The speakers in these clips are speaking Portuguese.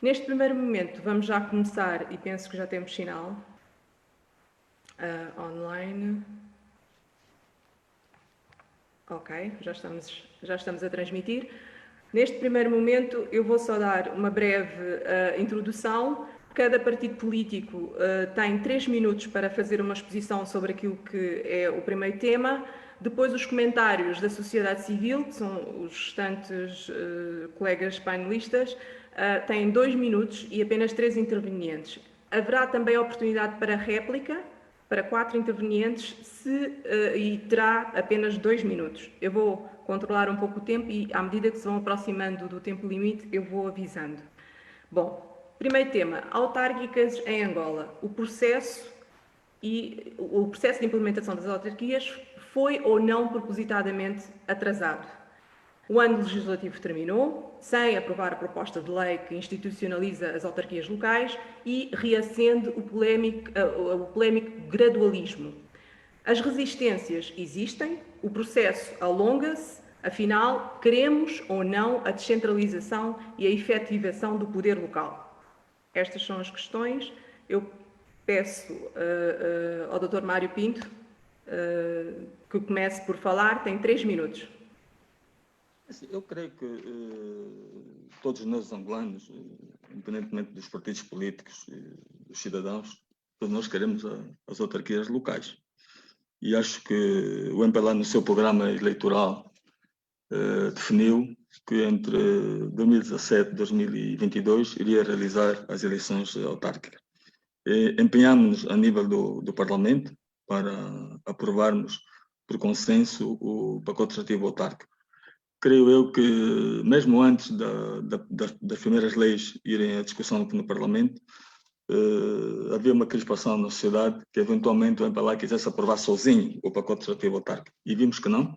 Neste primeiro momento, vamos já começar, e penso que já temos sinal online. Ok, já estamos a transmitir. Neste primeiro momento, eu vou só dar uma breve introdução. Cada partido político tem 3 minutos para fazer uma exposição sobre aquilo que é o primeiro tema. Depois, os comentários da sociedade civil, que são os restantes colegas painelistas, têm 2 minutos e apenas 3 intervenientes. Haverá também a oportunidade para réplica, para 4 intervenientes, e terá apenas 2 minutos. Eu vou controlar um pouco o tempo e, à medida que se vão aproximando do tempo limite, eu vou avisando. Bom, primeiro tema, autárquicas em Angola. O processo de implementação das autarquias foi ou não propositadamente atrasado. O ano legislativo terminou, sem aprovar a proposta de lei que institucionaliza as autarquias locais e reacende o polémico gradualismo. As resistências existem, o processo alonga-se, afinal, queremos ou não a descentralização e a efetivação do poder local? Estas são as questões. Eu peço ao Dr. Mário Pinto que comece por falar, tem 3 minutos. Eu creio que todos nós angolanos, independentemente dos partidos políticos e dos cidadãos, todos nós queremos as autarquias locais. E acho que o MPLA, no seu programa eleitoral, definiu que entre 2017 e 2022 iria realizar as eleições autárquicas. Empenhámos-nos a nível do Parlamento para aprovarmos por consenso o pacote legislativo autárquico. Creio eu que, mesmo antes das primeiras leis irem à discussão no Parlamento, havia uma crispação na sociedade que, eventualmente, o MPLA quisesse aprovar sozinho o pacote legislativo autárquico. E vimos que não,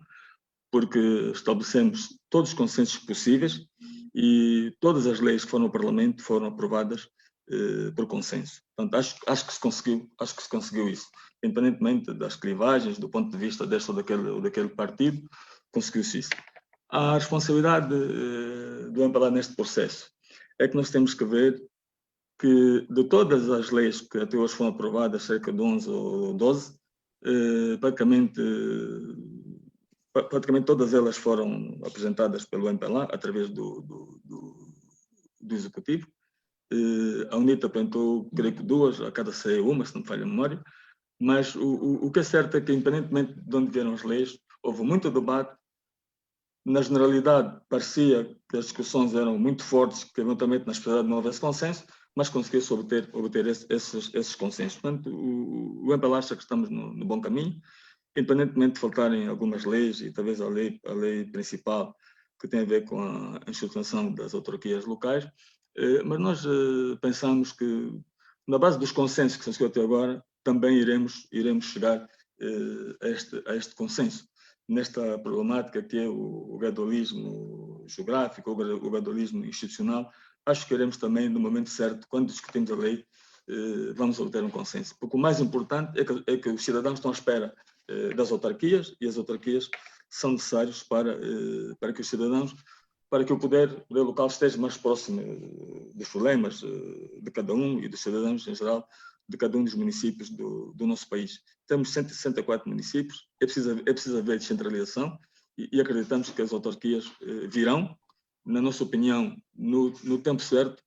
porque estabelecemos todos os consensos possíveis e todas as leis que foram ao Parlamento foram aprovadas por consenso. Portanto, acho que se conseguiu isso. Independentemente das clivagens, do ponto de vista deste ou daquele partido, conseguiu-se isso. A responsabilidade do MPLA neste processo é que nós temos que ver que, de todas as leis que até hoje foram aprovadas, cerca de 11 ou 12, praticamente todas elas foram apresentadas pelo MPLA através do Executivo. A UNITA apresentou, creio que 2, a cada CE uma, se não me falha a memória, mas o que é certo é que, independentemente de onde vieram as leis, houve muito debate. Na generalidade, parecia que as discussões eram muito fortes, que eventualmente na sociedade não houvesse consenso, mas conseguiu-se obter esses consensos. Portanto, o MPLA acha que estamos no bom caminho, independentemente de faltarem algumas leis, e talvez a lei principal, que tem a ver com a instituição das autarquias locais, mas nós pensamos que, na base dos consensos que se conseguiu até agora, também iremos chegar a este consenso nesta problemática que é o gradualismo geográfico, o gradualismo institucional. Acho que iremos também, no momento certo, quando discutimos a lei, vamos obter um consenso. Porque o mais importante é que os cidadãos estão à espera das autarquias, e as autarquias são necessárias para que os cidadãos, para que o poder local esteja mais próximo dos problemas de cada um e dos cidadãos em geral, de cada um dos municípios do nosso país. Temos 164 municípios, é preciso haver descentralização e acreditamos que as autarquias virão, na nossa opinião, no tempo certo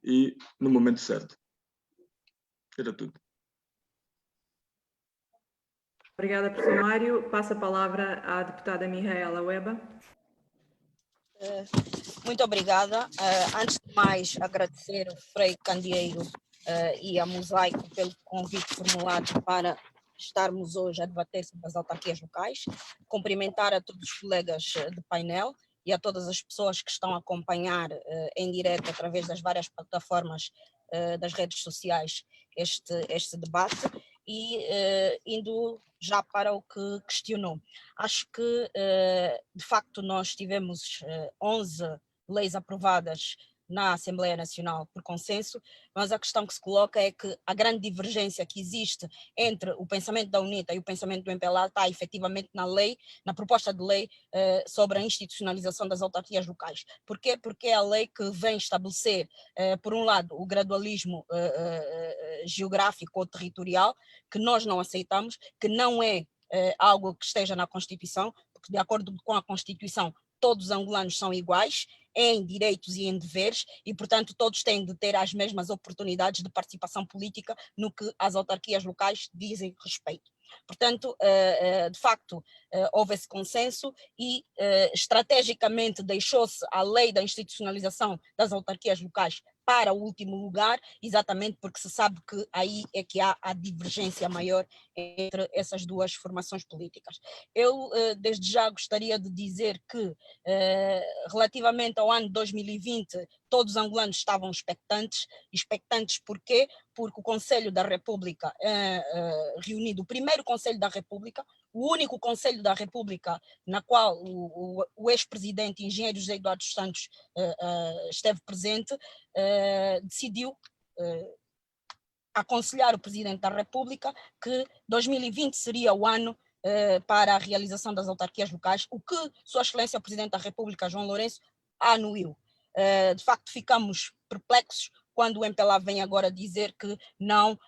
e no momento certo. Era tudo. Obrigada, professor Mário. Passo a palavra à deputada Mihaela Weba. Muito obrigada. Antes de mais, agradecer ao Frei Candeeiro e a Mosaico pelo convite formulado para estarmos hoje a debater sobre as autarquias locais. Cumprimentar a todos os colegas de painel e a todas as pessoas que estão a acompanhar em direto através das várias plataformas das redes sociais este debate. E indo já para o que questionou. Acho que, de facto, nós tivemos 11 leis aprovadas na Assembleia Nacional por consenso, mas a questão que se coloca é que a grande divergência que existe entre o pensamento da UNITA e o pensamento do MPLA está efetivamente na lei, na proposta de lei sobre a institucionalização das autarquias locais. Porquê? Porque é a lei que vem estabelecer, por um lado, o gradualismo geográfico ou territorial, que nós não aceitamos, que não é algo que esteja na Constituição, porque de acordo com a Constituição todos os angolanos são iguais em direitos e em deveres e, portanto, todos têm de ter as mesmas oportunidades de participação política no que as autarquias locais dizem respeito. Portanto, de facto, houve esse consenso e, estrategicamente, deixou-se a lei da institucionalização das autarquias locais para o último lugar, exatamente porque se sabe que aí é que há a divergência maior entre essas duas formações políticas. Eu, desde já, gostaria de dizer que, relativamente ao ano 2020, todos os angolanos estavam expectantes. Expectantes porquê? Porque o Conselho da República, reunido, o primeiro Conselho da República, o único Conselho da República na qual o ex-presidente engenheiro José Eduardo Santos esteve presente, decidiu aconselhar o Presidente da República que 2020 seria o ano para a realização das autarquias locais, o que Sua Excelência o Presidente da República, João Lourenço, anuiu. De facto, ficamos perplexos quando o MPLA vem agora dizer que não,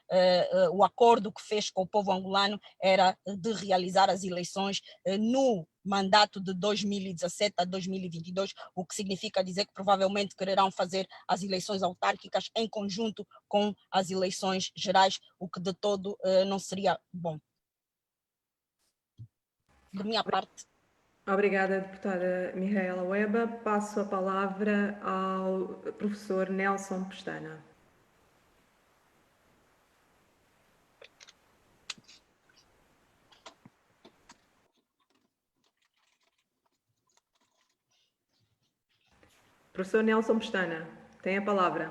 o acordo que fez com o povo angolano era de realizar as eleições no mandato de 2017 a 2022, o que significa dizer que provavelmente quererão fazer as eleições autárquicas em conjunto com as eleições gerais, o que de todo não seria bom. De minha parte. Obrigada, deputada Mihaela Weba. Passo a palavra ao professor Nelson Pestana. Professor Nelson Pestana, tem a palavra.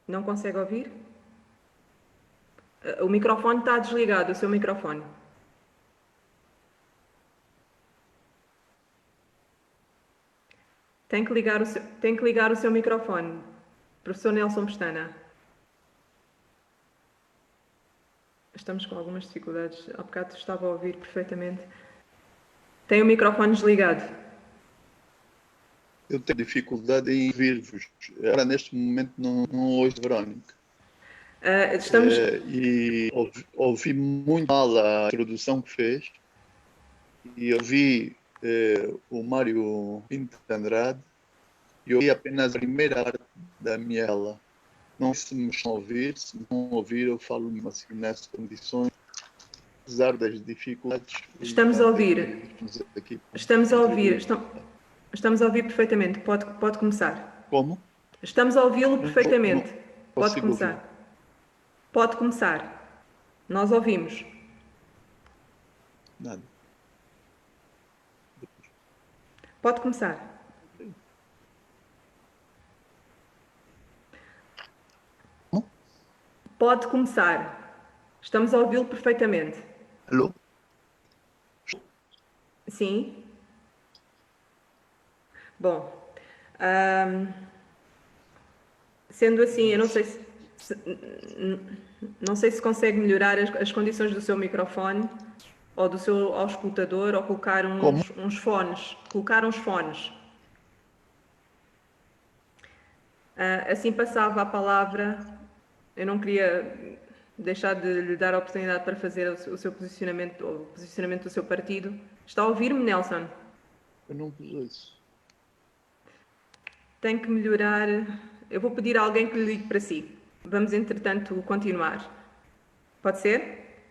Não consegue ouvir? O microfone está desligado, o seu microfone. Tem que ligar o seu microfone. Professor Nelson Pestana. Estamos com algumas dificuldades. Há bocado estava a ouvir perfeitamente. Tem o microfone desligado. Eu tenho dificuldade em ouvir-vos. Agora, neste momento, não ouço Verónica. E ouvi muito mal a introdução que fez. E ouvi o Mário Pinto Andrade. E ouvi apenas a primeira parte da Miela. Não sei se me estão a ouvir. Se não ouvir, eu falo assim nessas condições. Apesar das dificuldades. Estamos a ouvir. Estamos a ouvir. Estamos a ouvir perfeitamente. Pode começar. Como? Estamos a ouvi-lo perfeitamente. Pode começar. Ouvir. Pode começar. Nós ouvimos. Nada. Pode começar. Pode começar. Estamos a ouvi-lo perfeitamente. Alô? Sim. Bom, sendo assim, eu não sei se consegue melhorar as condições do seu microfone ou do seu auscultador ou colocar uns fones. Colocar uns fones. Assim passava a palavra. Eu não queria deixar de lhe dar a oportunidade para fazer o seu posicionamento, ou o posicionamento do seu partido. Está a ouvir-me, Nelson? Eu não pus isso. Tem que melhorar. Eu vou pedir a alguém que lhe ligue para si. Vamos, entretanto, continuar. Pode ser?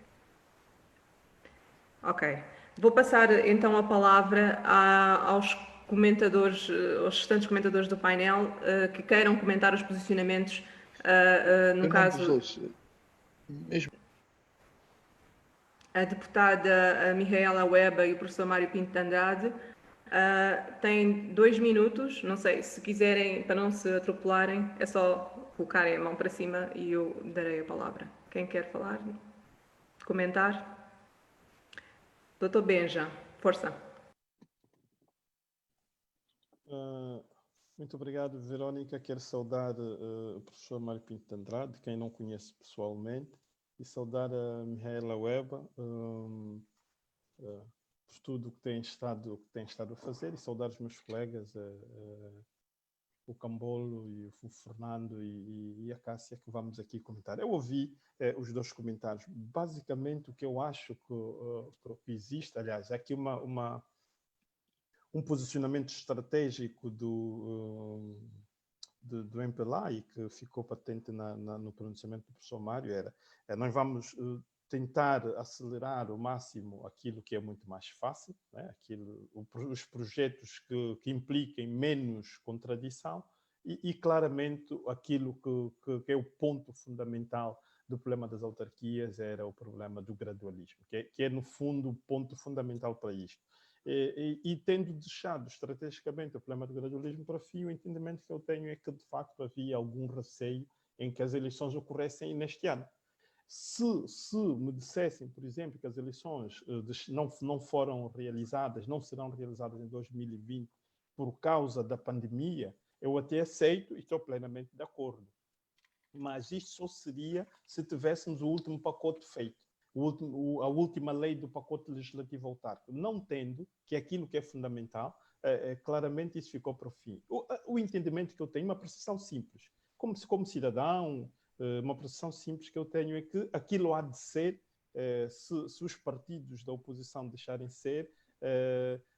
Ok. Vou passar, então, a palavra aos comentadores, aos restantes comentadores do painel que queiram comentar os posicionamentos, no caso... Mesmo. A deputada Mihaela Weba e o professor Mário Pinto de Andrade têm 2 minutos. Não sei, se quiserem, para não se atropelarem, é só colocarem a mão para cima e eu darei a palavra. Quem quer falar? Comentar? Doutor Benja, força. Muito obrigado, Verônica. Quero saudar o professor Mário Pinto de Andrade, quem não conheço pessoalmente, e saudar a Mihaela Weba por tudo o que tem estado a fazer, e saudar os meus colegas, o Cambolo e o Fernando e a Cássia, que vamos aqui comentar. Eu ouvi os dois comentários. Basicamente, o que eu acho que existe, aliás, é aqui um posicionamento estratégico do MPLA e que ficou patente no pronunciamento do professor Mário, nós vamos tentar acelerar ao máximo aquilo que é muito mais fácil, né? Os projetos que impliquem menos contradição e claramente aquilo que é o ponto fundamental do problema das autarquias era o problema do gradualismo, que é no fundo o ponto fundamental para isto. E tendo deixado estrategicamente o problema do gradualismo para fim, o entendimento que eu tenho é que, de facto, havia algum receio em que as eleições ocorressem neste ano. Se me dissessem, por exemplo, que as eleições não foram realizadas, não serão realizadas em 2020 por causa da pandemia, eu até aceito e estou plenamente de acordo. Mas isto só seria se tivéssemos o último pacote feito. A última lei do pacote legislativo autárquico, não tendo, que é aquilo que é fundamental, claramente isso ficou para o fim. O entendimento que eu tenho, uma percepção simples, como cidadão, uma percepção simples que eu tenho é que aquilo há de ser, se os partidos da oposição deixarem ser,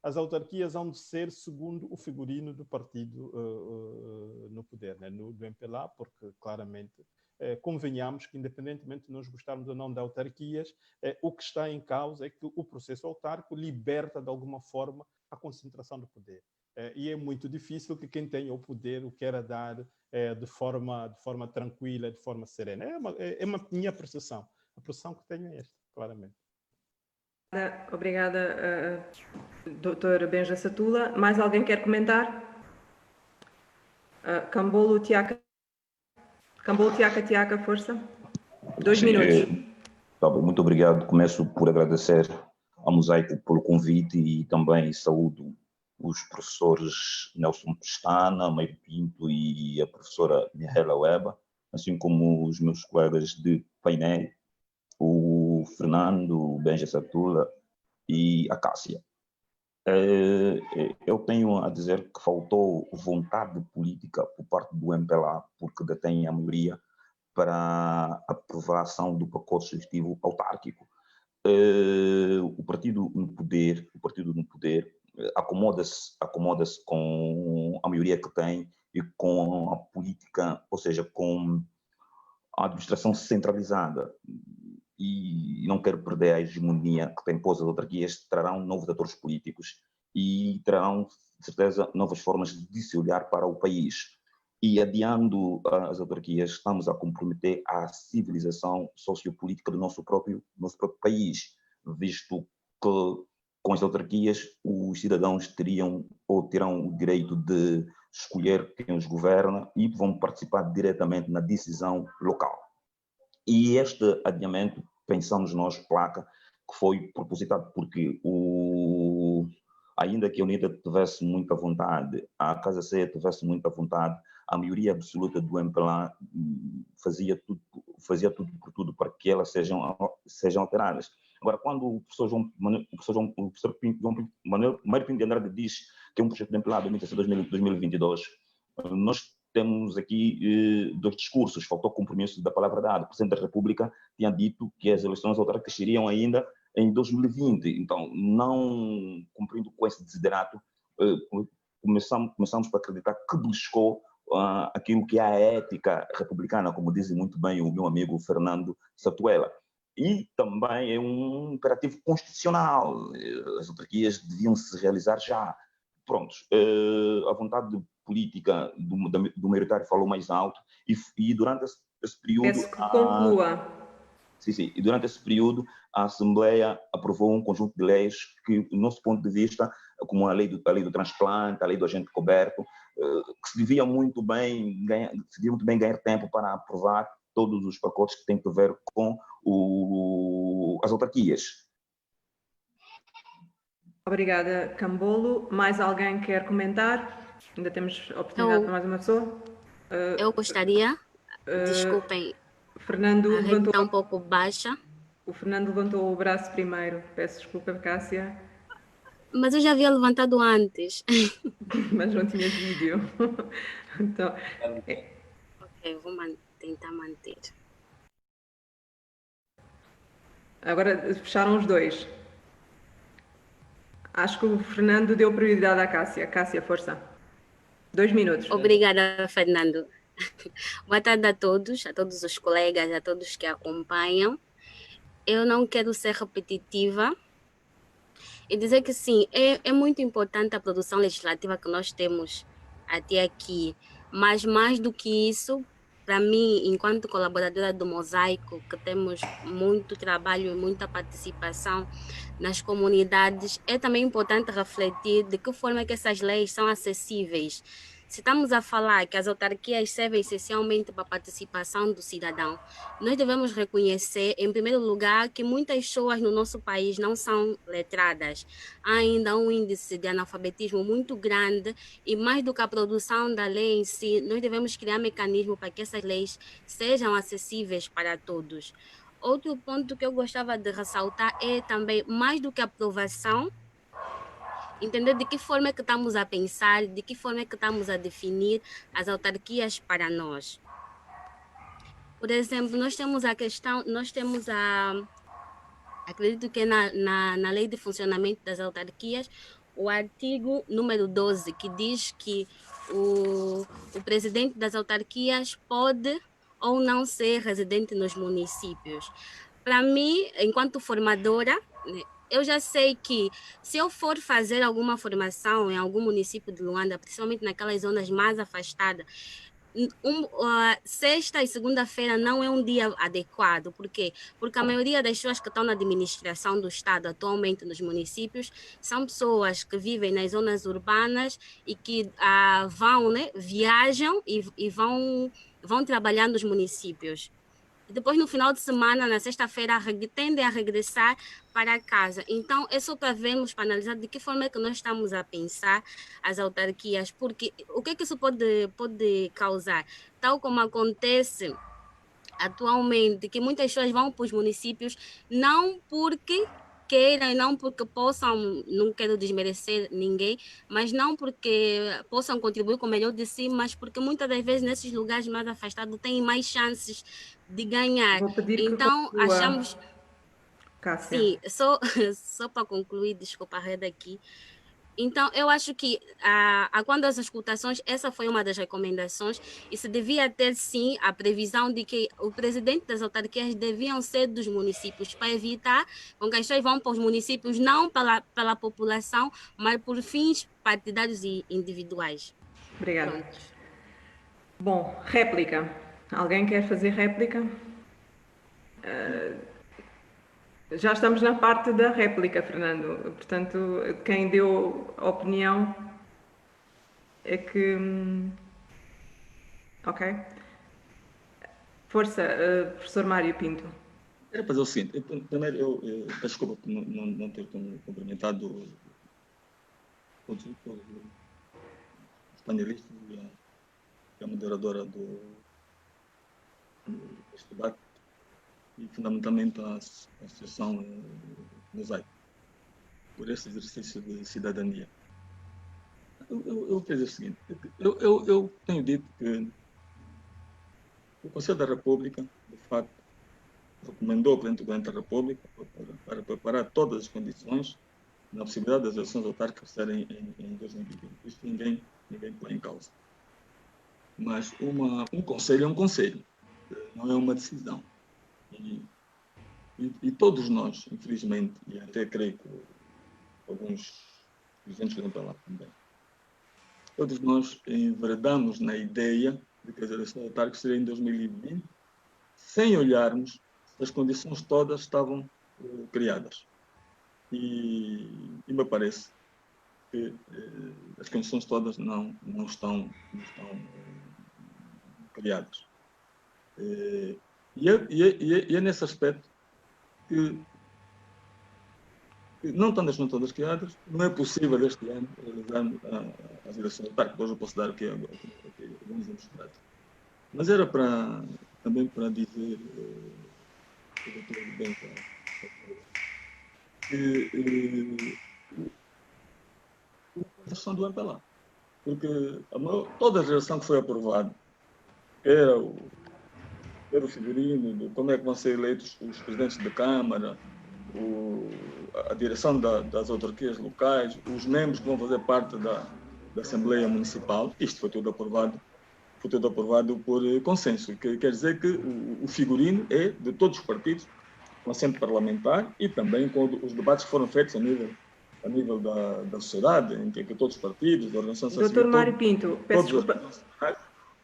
as autarquias hão de ser segundo o figurino do partido no poder, né? Do MPLA, porque claramente convenhamos que, independentemente de nós gostarmos ou não de autarquias, o que está em causa é que o processo autárquico liberta, de alguma forma, a concentração do poder. E é muito difícil que quem tenha o poder o queira dar de forma tranquila, de forma serena. É uma minha percepção. A percepção que tenho é esta, claramente. Obrigada, Dr. Benja Satula. Mais alguém quer comentar? Cambolo Tiaca, força. 2 minutos. Tá bom, muito obrigado. Começo por agradecer ao Mosaico pelo convite e também saúdo os professores Nelson Pestana, Mário Pinto e a professora Mihaela Weba, assim como os meus colegas de painel, o Fernando, o Benja Satula e a Cássia. Eu tenho a dizer que faltou vontade política por parte do MPLA, porque detém a maioria para a aprovação do pacote sugestivo autárquico. O partido no poder acomoda-se com a maioria que tem e com a política, ou seja, com a administração centralizada, e não quero perder a hegemonia que tem pós as autarquias. Trarão novos atores políticos e trarão, de certeza, novas formas de se olhar para o país. E adiando as autarquias, estamos a comprometer a civilização sociopolítica do nosso próprio país, visto que com as autarquias os cidadãos terão o direito de escolher quem os governa e vão participar diretamente na decisão local. E este adiamento, pensamos nós, placa, que foi propositado porque ainda que a UNITA tivesse muita vontade, a Casa Ceia tivesse muita vontade, a maioria absoluta do MPLA fazia tudo por tudo para que elas sejam alteradas. Agora, quando o professor Mário Pinto de Andrade diz que é um projeto do MPLA 2022, nós temos aqui dois discursos. Faltou compromisso da palavra dada. O Presidente da República tinha dito que as eleições autárquicas seriam ainda em 2020. Então, não cumprindo com esse desiderato, começamos para acreditar que beliscou aquilo que é a ética republicana, como diz muito bem o meu amigo Fernando Satuela. E também é um imperativo constitucional. As autarquias deviam se realizar já. Prontos. A vontade política do maioritário falou mais alto e durante esse período... Peço que conclua. Sim. E durante esse período, a Assembleia aprovou um conjunto de leis que, do nosso ponto de vista, como a lei do transplante, a lei do agente coberto, que se devia muito bem ganhar tempo para aprovar todos os pacotes que têm a ver com as autarquias. Obrigada, Cambolo. Mais alguém quer comentar? Ainda temos oportunidade para mais uma pessoa? Eu gostaria, desculpem, Fernando a rede levantou, está um pouco baixa, o Fernando levantou o braço primeiro. Peço desculpa, Cássia, mas eu já havia levantado antes. mas não tinhas vídeo. Então, Ok, vou tentar manter. agora fecharam os dois. Acho que o Fernando deu prioridade à Cássia. Cássia, força. 2 minutos. Obrigada, Fernando. Boa tarde a todos os colegas, a todos que acompanham. Eu não quero ser repetitiva e dizer que sim, é muito importante a produção legislativa que nós temos até aqui, mas mais do que isso, para mim, enquanto colaboradora do Mosaico, que temos muito trabalho e muita participação nas comunidades, é também importante refletir de que forma é que essas leis são acessíveis. Se estamos a falar que as autarquias servem essencialmente para a participação do cidadão, nós devemos reconhecer, em primeiro lugar, que muitas pessoas no nosso país não são letradas. Há ainda um índice de analfabetismo muito grande e, mais do que a produção da lei em si, nós devemos criar mecanismos para que essas leis sejam acessíveis para todos. Outro ponto que eu gostava de ressaltar é também, mais do que a aprovação, entender de que forma é que estamos a pensar, de que forma é que estamos a definir as autarquias para nós. Por exemplo, nós temos a questão, acredito que na lei de funcionamento das autarquias, o artigo número 12, que diz que o presidente das autarquias pode ou não ser residente nos municípios. Para mim, enquanto formadora, né, eu já sei que se eu for fazer alguma formação em algum município de Luanda, principalmente naquelas zonas mais afastadas, sexta e segunda-feira não é um dia adequado. Por quê? Porque a maioria das pessoas que estão na administração do Estado atualmente nos municípios são pessoas que vivem nas zonas urbanas e que vão, né, viajam e vão trabalhar nos municípios. E depois, no final de semana, na sexta-feira, tendem a regressar para casa. Então, é só para vermos, para analisar de que forma é que nós estamos a pensar as autarquias, porque o que é que isso pode causar? Tal como acontece atualmente, que muitas pessoas vão para os municípios não porque queiram e não porque possam, não quero desmerecer ninguém, mas não porque possam contribuir com o melhor de si, mas porque muitas das vezes nesses lugares mais afastados têm mais chances de ganhar. Vou pedir que Então, conclua, achamos... Cássia. Sim, só para concluir, desculpa a rede aqui. Então, eu acho que quando as escutações, essa foi uma das recomendações, e se devia ter, sim, a previsão de que o presidente das autarquias deviam ser dos municípios, para evitar com que as pessoas vão para os municípios não pela população, mas por fins partidários e individuais. Obrigada. Pronto. Bom, réplica. Alguém quer fazer réplica? Já estamos na parte da réplica, Fernando. Portanto, quem deu a opinião é que. Ok. Força, professor Mário Pinto. Quero fazer o seguinte. Primeiro, eu peço desculpa por não ter cumprimentado todos os panelistas e a moderadora deste debate e, fundamentalmente, a Associação Mosaico, por esse exercício de cidadania. Eu quero dizer o seguinte. Eu tenho dito que o Conselho da República, de facto, recomendou ao Presidente da República para preparar todas as condições na possibilidade das eleições autárquicas serem em 2020. Isso ninguém põe em causa. Mas um conselho é um conselho, não é uma decisão. E todos nós, infelizmente, e até creio que alguns dirigentes vão para lá também, todos nós enveredamos na ideia de que as eleições autárquicas seriam em 2020, sem olharmos se as condições todas estavam criadas. E me parece que as condições todas não estão criadas. E é nesse aspecto que não estão todas criadas, não é possível este ano realizarmos as eleições autárquicas. Hoje eu posso dar aqui alguns ilustrados. Mas era também para dizer que eu estou bem que a gestão do MPLA. Porque toda a geração que foi aprovada era o figurino de como é que vão ser eleitos os presidentes da Câmara, a direção das autarquias locais, os membros que vão fazer parte da Assembleia Municipal. Isto foi tudo aprovado por consenso, que quer dizer que o figurino é de todos os partidos, com assento parlamentar, e também com os debates que foram feitos a nível da sociedade, em que todos os partidos, da organização social... Dr. Mário Pinto, peço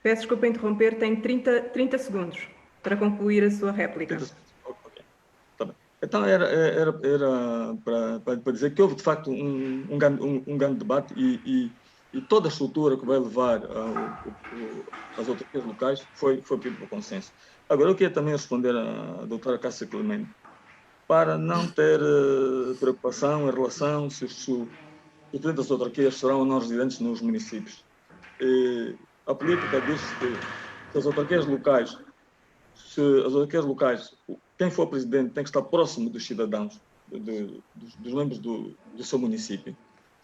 desculpa interromper, tem 30 segundos para concluir a sua réplica. Okay. Tá bem. Então, era para dizer que houve, de facto, um grande debate e toda a estrutura que vai levar as autarquias locais foi pedido por consenso. Agora, eu queria também responder à doutora Cássia Clemente, para não ter preocupação em relação se os presidentes das autarquias serão ou não residentes nos municípios. A política diz que as autarquias locais, quem for presidente tem que estar próximo dos cidadãos, dos membros do seu município.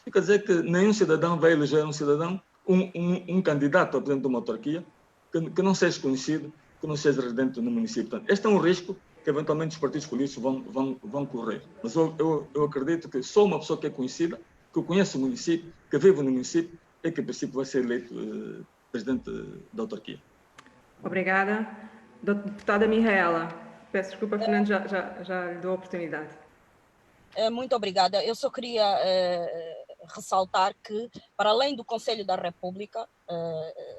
Isso quer dizer que nenhum cidadão vai eleger um candidato a presidente de uma autarquia que não seja conhecido, que não seja residente no município. Portanto, este é um risco que eventualmente os partidos políticos vão correr. Mas eu acredito que só uma pessoa que é conhecida, que conhece o município, que vive no município, é que, a princípio, vai ser eleito presidente da autarquia. Obrigada. Deputada Mihaela, peço desculpa, Fernando, já lhe dou a oportunidade. Muito obrigada. Eu só queria ressaltar que, para além do Conselho da República,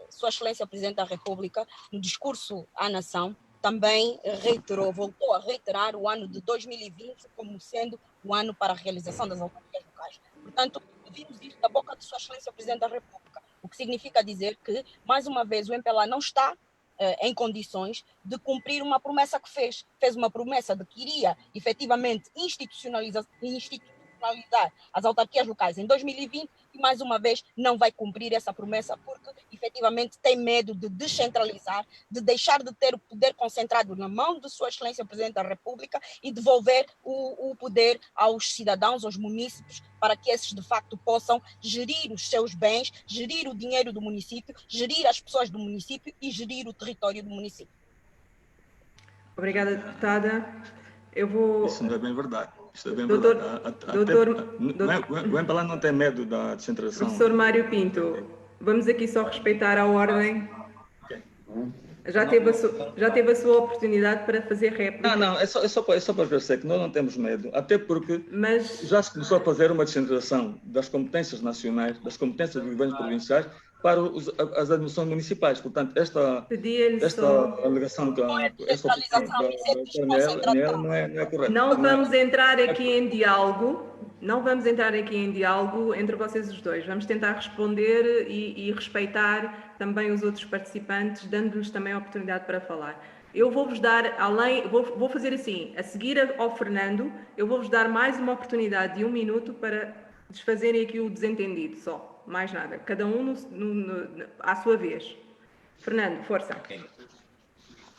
Sua Excelência Presidente da República, no discurso à nação, também voltou a reiterar o ano de 2020 como sendo o ano para a realização das autarquias locais. Portanto, ouvimos isso da boca de Sua Excelência Presidente da República, o que significa dizer que, mais uma vez, o MPLA não está em condições de cumprir uma promessa que fez. Fez uma promessa de que iria, efetivamente, institucionalizar as autarquias locais em 2020 e, mais uma vez, não vai cumprir essa promessa porque, efetivamente, tem medo de descentralizar, de deixar de ter o poder concentrado na mão de Sua Excelência Presidente da República e devolver o poder aos cidadãos, aos munícipes, para que esses, de facto, possam gerir os seus bens, gerir o dinheiro do município, gerir as pessoas do município e gerir o território do município. Obrigada, deputada. Isso não é bem verdade. Isso é bem verdade. O MPLA não tem medo da descentralização. Professor Mário Pinto, vamos aqui só respeitar a ordem. Okay. Já teve a sua oportunidade para fazer réplica. Não, é só para esclarecer que nós não temos medo, até porque já se começou a fazer uma descentralização das competências nacionais, das competências dos governos provinciais, para as administrações municipais. Portanto, esta alegação da não é correta. Não vamos entrar aqui em diálogo. Não vamos entrar aqui em diálogo entre vocês os dois. Vamos tentar responder e respeitar também os outros participantes, dando-lhes também a oportunidade para falar. Eu vou-vos dar, vou fazer assim, a seguir ao Fernando, eu vou-vos dar mais uma oportunidade de 1 minuto para desfazerem aqui o desentendido só. Mais nada. Cada um à sua vez. Fernando, força. Okay.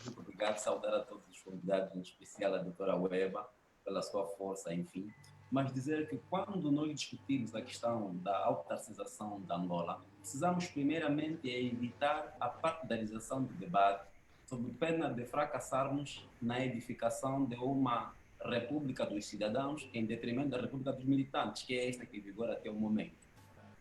Muito obrigado. Saudar a todos os convidados, em especial a doutora Weba, pela sua força, enfim. Mas dizer que quando nós discutimos a questão da autarcização da Angola, precisamos primeiramente evitar a partidarização do debate, sob pena de fracassarmos na edificação de uma república dos cidadãos em detrimento da república dos militantes, que é esta que vigora até o momento.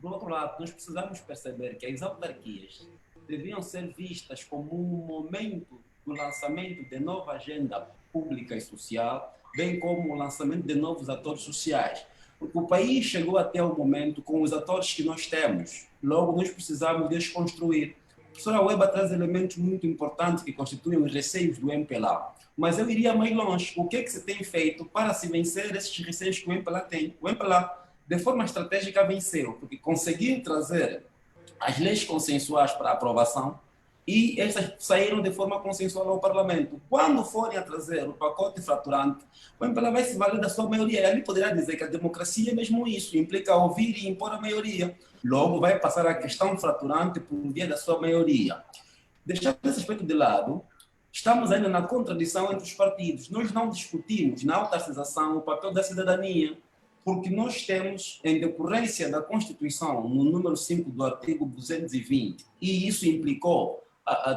Por outro lado, nós precisamos perceber que as autarquias deviam ser vistas como um momento do lançamento de nova agenda pública e social, bem como o lançamento de novos atores sociais. Porque o país chegou até o momento com os atores que nós temos. Logo, nós precisamos desconstruir. A professora Weba traz elementos muito importantes que constituem os receios do MPLA. Mas eu iria mais longe. O que é que se tem feito para se vencer esses receios que o MPLA tem? O MPLA, de forma estratégica, venceu, porque conseguiu trazer as leis consensuais para aprovação, e estas saíram de forma consensual ao Parlamento. Quando forem a trazer o pacote fraturante, o MPLA vai se valer da sua maioria. E ali poderá dizer que a democracia é mesmo isso, implica ouvir e impor a maioria. Logo, vai passar a questão fraturante por via da sua maioria. Deixando esse aspecto de lado, estamos ainda na contradição entre os partidos. Nós não discutimos na autarcização o papel da cidadania, porque nós temos, em decorrência da Constituição, no número 5 do artigo 220, e isso implicou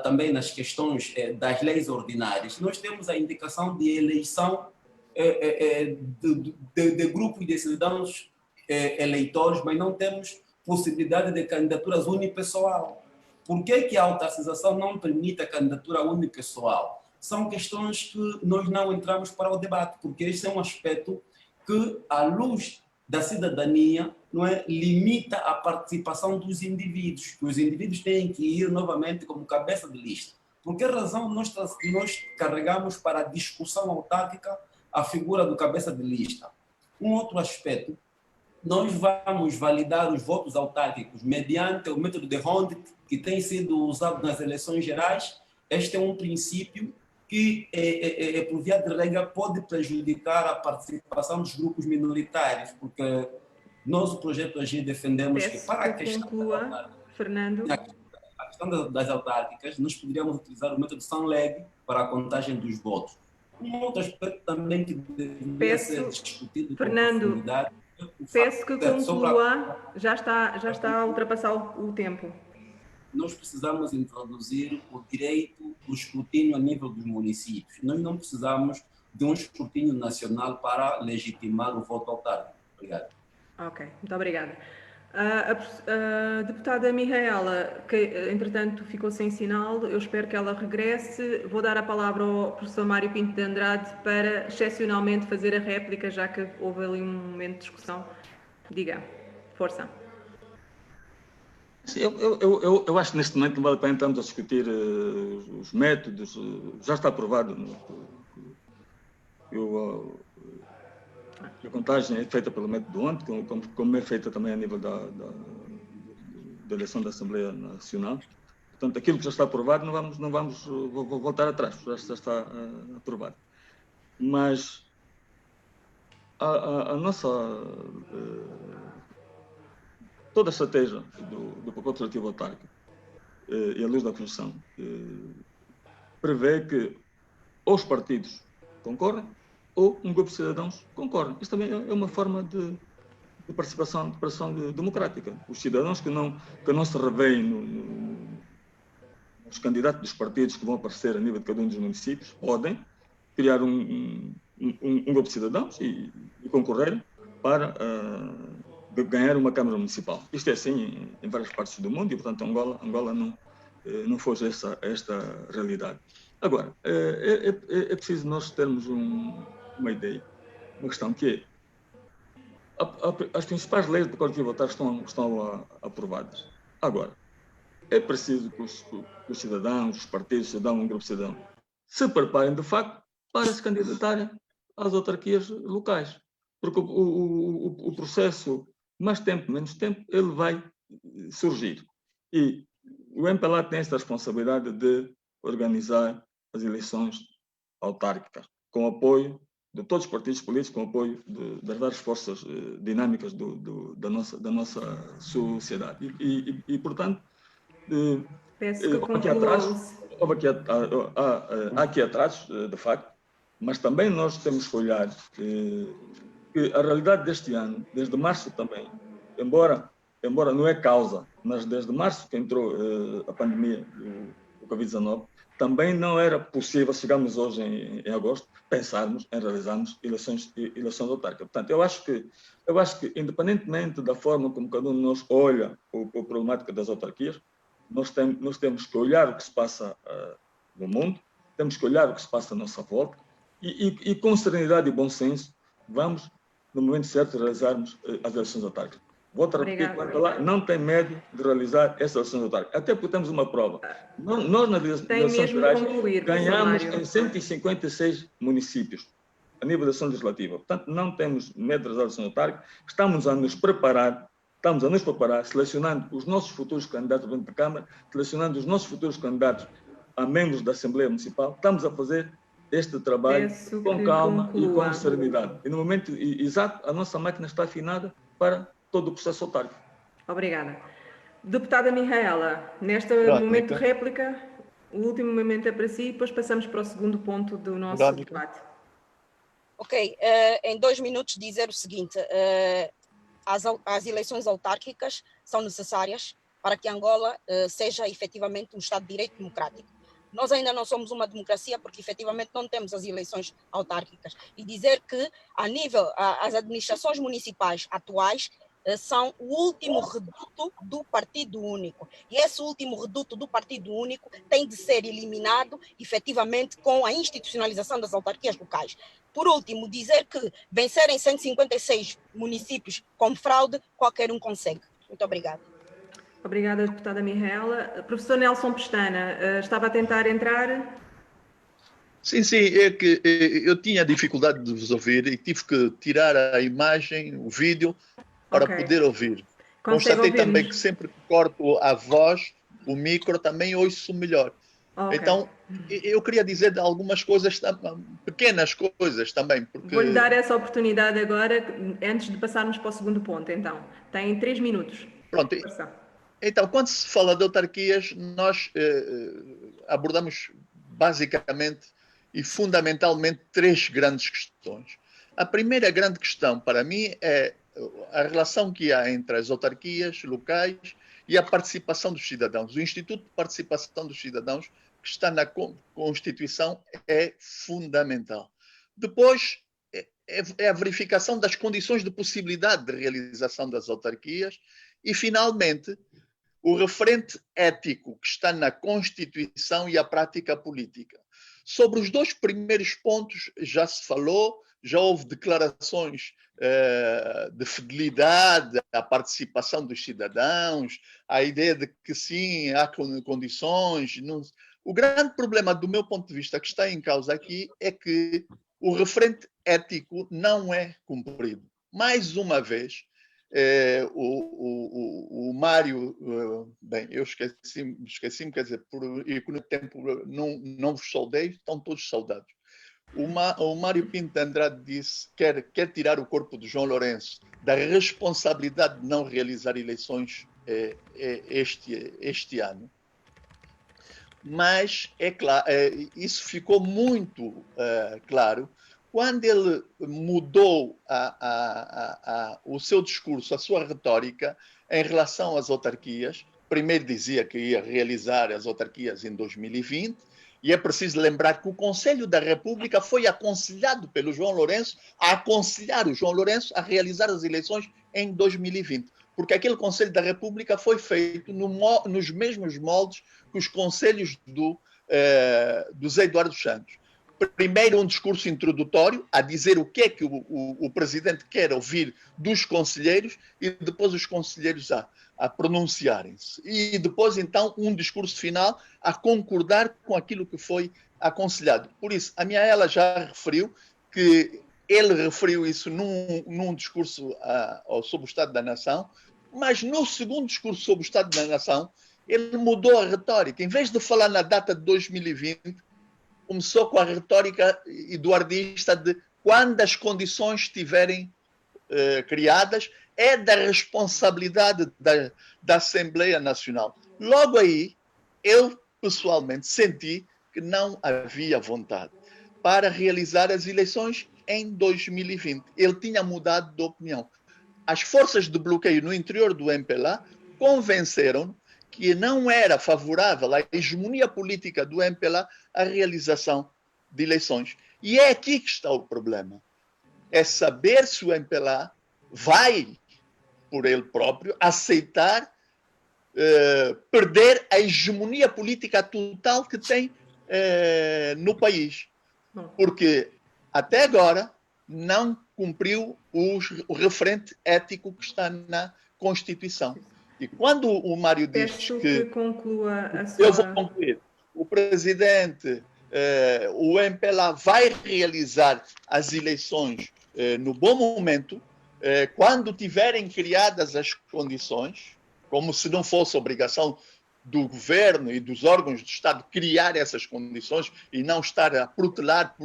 também nas questões das leis ordinárias, nós temos a indicação de eleição de grupos de cidadãos eleitores, mas não temos possibilidade de candidaturas unipessoal. Por que a autarcização não permite a candidatura unipessoal? São questões que nós não entramos para o debate, porque esse é um aspecto que, à luz da cidadania, não é, limita a participação dos indivíduos. Os indivíduos têm que ir novamente como cabeça de lista. Por que razão nós carregamos para a discussão autárquica a figura do cabeça de lista? Um outro aspecto, nós vamos validar os votos autárquicos mediante o método de Ronde, que tem sido usado nas eleições gerais. Este é um princípio que, por via de regra, pode prejudicar a participação dos grupos minoritários, porque nós, o Projeto Agir, defendemos que para a questão Fernando. A questão das autárquicas, nós poderíamos utilizar o método Sanleg para a contagem dos votos. Um outro aspecto também que deveria ser discutido Fernando, com profundidade. Peço que conclua, já está a ultrapassar o tempo. Nós precisamos introduzir o direito do escrutínio a nível dos municípios. Nós não precisamos de um escrutínio nacional para legitimar o voto autárquico. Obrigado. Ok, muito obrigada. A deputada Mihaela, que entretanto ficou sem sinal, eu espero que ela regresse. Vou dar a palavra ao professor Mário Pinto de Andrade para, excepcionalmente, fazer a réplica, já que houve ali um momento de discussão. Diga, força. Eu acho que neste momento não vale a pena estarmos a discutir os métodos, já está aprovado. A contagem é feita pelo método ONT, como é feita também a nível da eleição da Assembleia Nacional. Portanto, aquilo que já está aprovado, não vamos voltar atrás, já está aprovado. Mas a nossa... toda a estratégia do pacote legislativo autárquico e a luz da Constituição prevê que ou os partidos concorrem ou um grupo de cidadãos concorrem. Isso também é uma forma de participação democrática. Os cidadãos que não se revêem nos candidatos dos partidos que vão aparecer a nível de cada um dos municípios podem criar um grupo de cidadãos e concorrerem para ganhar uma Câmara Municipal. Isto é assim em várias partes do mundo e, portanto, Angola não foge esta realidade. Agora, é preciso nós termos uma ideia, uma questão que é as principais leis do Código Tributário estão aprovadas. Agora, é preciso que os cidadãos, os partidos, um grupo de cidadãos, se preparem de facto para se candidatarem às autarquias locais. Porque o processo, mais tempo, menos tempo, ele vai surgir. E o MPLA tem esta responsabilidade de organizar as eleições autárquicas, com apoio de todos os partidos políticos, com apoio das várias forças dinâmicas da nossa sociedade. E portanto, há aqui atrasos, de facto, mas também nós temos que olhar que a realidade deste ano, desde março também, embora não é causa, mas desde março que entrou a pandemia do Covid-19, também não era possível, chegamos hoje em agosto, pensarmos em realizarmos eleições autárquicas. Portanto, eu acho que independentemente da forma como cada um de nós olha a problemática das autarquias, nós temos que olhar o que se passa no mundo, temos que olhar o que se passa à nossa volta e com serenidade e bom senso, vamos, no momento certo, realizarmos as eleições autárquicas. Volto a repetir, não tem medo de realizar essas eleições autárquicas, até porque temos uma prova. Nós, nas eleições gerais, ganhamos em 156 municípios, a nível da eleição legislativa. Portanto, não temos medo de realizar eleições autárquicas, estamos a nos preparar estamos a nos preparar, selecionando os nossos futuros candidatos dentro da Câmara, selecionando os nossos futuros candidatos a membros da Assembleia Municipal. Estamos a fazer este trabalho com calma e com serenidade. E no momento exato, a nossa máquina está afinada para todo o processo autárquico. Obrigada. Deputada Mihaela, neste momento de réplica, o último momento é para si, e depois passamos para o segundo ponto do nosso debate. Ok, em 2 minutos dizer o seguinte, as eleições autárquicas são necessárias para que Angola seja efetivamente um Estado de Direito democrático. Nós ainda não somos uma democracia porque efetivamente não temos as eleições autárquicas. E dizer que, a nível, as administrações municipais atuais são o último reduto do Partido Único. E esse último reduto do Partido Único tem de ser eliminado efetivamente com a institucionalização das autarquias locais. Por último, dizer que vencerem 156 municípios com fraude, qualquer um consegue. Muito obrigada. Obrigada, deputada Mihaela. Professor Nelson Pestana, estava a tentar entrar? Sim, é que eu tinha dificuldade de vos ouvir e tive que tirar a imagem, o vídeo, para poder ouvir. Constatei também que sempre que corto a voz, o micro, também ouço melhor. Então, eu queria dizer algumas coisas, pequenas coisas também. Porque... Vou-lhe dar essa oportunidade agora, antes de passarmos para o segundo ponto, então. Tem 3 minutos. Pronto. Então, quando se fala de autarquias, nós abordamos basicamente e fundamentalmente 3 grandes questões. A primeira grande questão, para mim, é a relação que há entre as autarquias locais e a participação dos cidadãos. O Instituto de Participação dos Cidadãos, que está na Constituição, é fundamental. Depois, é a verificação das condições de possibilidade de realização das autarquias e, finalmente, o referente ético que está na Constituição e a prática política. Sobre os 2 primeiros pontos já se falou, já houve declarações de fidelidade à participação dos cidadãos, a ideia de que sim, há condições. Não... O grande problema, do meu ponto de vista, que está em causa aqui é que o referente ético não é cumprido. Mais uma vez, o Mário, bem, eu esqueci-me, quer dizer, por tempo não vos saudei, estão todos saudados. O Mário Pinto Andrade disse que quer tirar o corpo de João Lourenço da responsabilidade de não realizar eleições este ano. Mas, é claro, isso ficou muito claro quando ele mudou o seu discurso, a sua retórica em relação às autarquias. Primeiro dizia que ia realizar as autarquias em 2020, e é preciso lembrar que o Conselho da República foi aconselhado pelo João Lourenço a aconselhar o João Lourenço a realizar as eleições em 2020, porque aquele Conselho da República foi feito nos mesmos moldes que os conselhos do Zé Eduardo Santos. Primeiro, um discurso introdutório, a dizer o que é que o presidente quer ouvir dos conselheiros, e depois os conselheiros a pronunciarem-se. E depois, então, um discurso final a concordar com aquilo que foi aconselhado. Por isso, a Mihaela já referiu que ele referiu isso num discurso sobre o Estado da Nação, mas no segundo discurso sobre o Estado da Nação, ele mudou a retórica. Em vez de falar na data de 2020, começou com a retórica eduardista de quando as condições estiverem criadas, é da responsabilidade da Assembleia Nacional. Logo aí, eu pessoalmente senti que não havia vontade para realizar as eleições em 2020. Ele tinha mudado de opinião. As forças de bloqueio no interior do MPLA convenceram que não era favorável à hegemonia política do MPLA a realização de eleições. E é aqui que está o problema. É saber se o MPLA vai, por ele próprio, aceitar perder a hegemonia política total que tem no país. Porque, até agora, não cumpriu o referente ético que está na Constituição. E quando o Mário diz que conclua a sua... Eu vou concluir. O presidente, o MPLA vai realizar as eleições no bom momento, quando tiverem criadas as condições, como se não fosse obrigação do governo e dos órgãos do Estado criar essas condições e não estar a protelar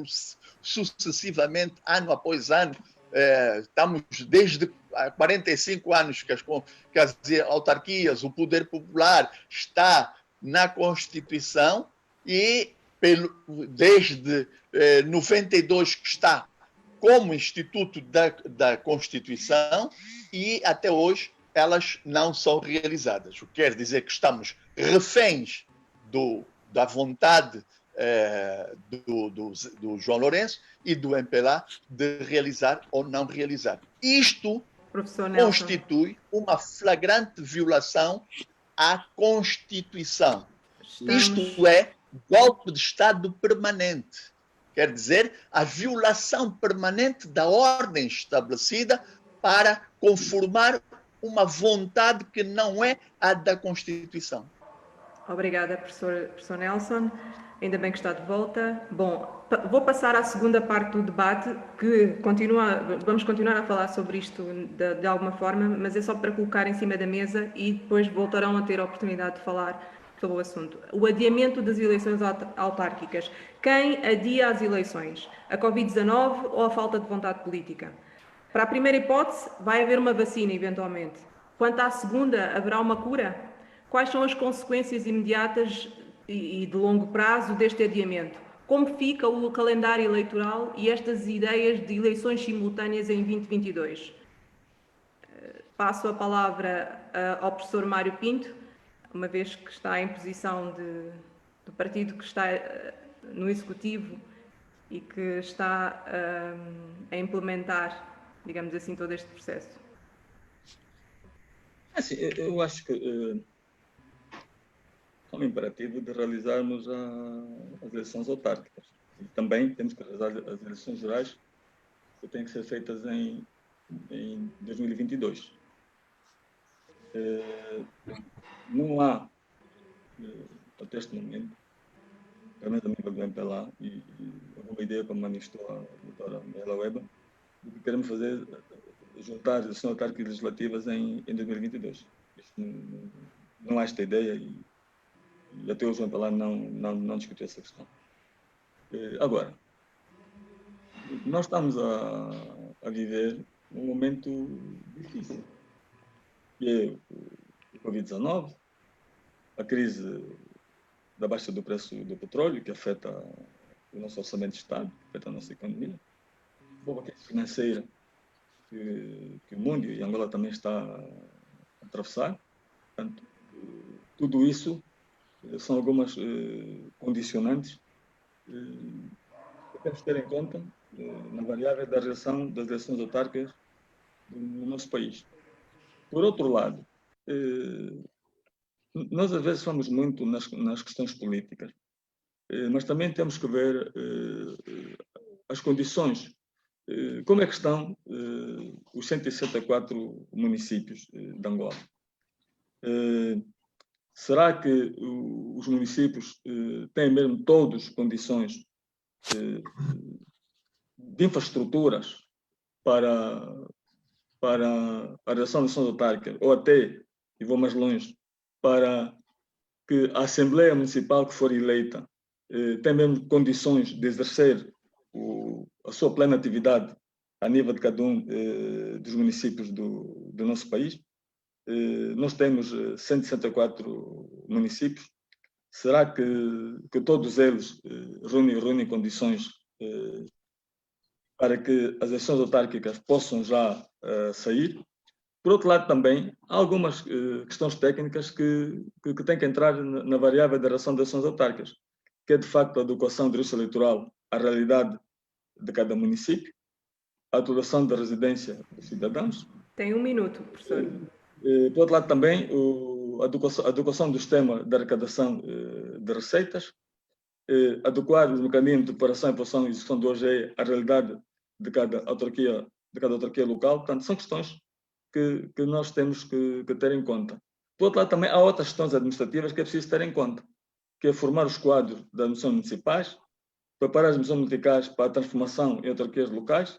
sucessivamente, ano após ano. Estamos desde há 45 anos que as autarquias, o poder popular está na Constituição e desde 92 que está como Instituto da Constituição e até hoje elas não são realizadas. O que quer dizer que estamos reféns da vontade do João Lourenço e do MPLA de realizar ou não realizar. Isto constitui uma flagrante violação à Constituição. Isto é golpe de Estado permanente. Quer dizer, a violação permanente da ordem estabelecida para conformar uma vontade que não é a da Constituição. Obrigada, professor Nelson. Ainda bem que está de volta. Bom, vou passar à segunda parte do debate, que vamos continuar a falar sobre isto de alguma forma, mas é só para colocar em cima da mesa e depois voltarão a ter a oportunidade de falar sobre o assunto. O adiamento das eleições autárquicas. Quem adia as eleições? A Covid-19 ou a falta de vontade política? Para a primeira hipótese, vai haver uma vacina, eventualmente. Quanto à segunda, haverá uma cura? Quais são as consequências imediatas e de longo prazo deste adiamento? Como fica o calendário eleitoral e estas ideias de eleições simultâneas em 2022? Passo a palavra ao professor Mário Pinto, uma vez que está em posição do partido que está no Executivo e que está a implementar, digamos assim, todo este processo. Assim, eu acho que é um imperativo de realizarmos as eleições autárquicas. E também temos que realizar as eleições gerais, que têm que ser feitas em 2022. Não há, até este momento, pelo menos a nível do MPLA, e alguma ideia, como manifestou a doutora Manuela Weber, o que queremos fazer é juntar as eleições autárquicas e legislativas em 2022. Não há esta ideia e até hoje o MPLA não discutiu essa questão. Agora, nós estamos a viver um momento difícil, que é o Covid-19, a crise da baixa do preço do petróleo, que afeta o nosso orçamento de Estado, afeta a nossa economia, a crise financeira que o mundo e Angola também está a atravessar. Portanto, tudo isso são algumas condicionantes que temos que ter em conta na variável da reação das eleições autárquicas no nosso país. Por outro lado, nós às vezes falamos muito nas questões políticas, mas também temos que ver as condições, como é que estão os 164 municípios de Angola. Será que os municípios têm mesmo todas condições de infraestruturas para a realização de eleições autárquicas, ou até, e vou mais longe, para que a Assembleia Municipal que for eleita tenha mesmo condições de exercer a sua plena atividade a nível de cada um dos municípios do nosso país? Nós temos 164 municípios. Será que todos eles reúnem condições para que as eleições autárquicas possam já sair? Por outro lado, também, há algumas questões técnicas que têm que entrar na variável da realização das eleições autárquicas, que é, de facto, a adequação do direito eleitoral à realidade de cada município, a atuação da residência dos cidadãos. Tem 1 minuto, professor. Por outro lado, também, a adequação do sistema de arrecadação de receitas, adequar os mecanismos de preparação, impulsão e execução do OGE à realidade de cada autarquia local. Portanto, são questões que nós temos que ter em conta. Por outro lado, também há outras questões administrativas que é preciso ter em conta, que é formar os quadros das administrações municipais, preparar as administrações municipais para a transformação em autarquias locais,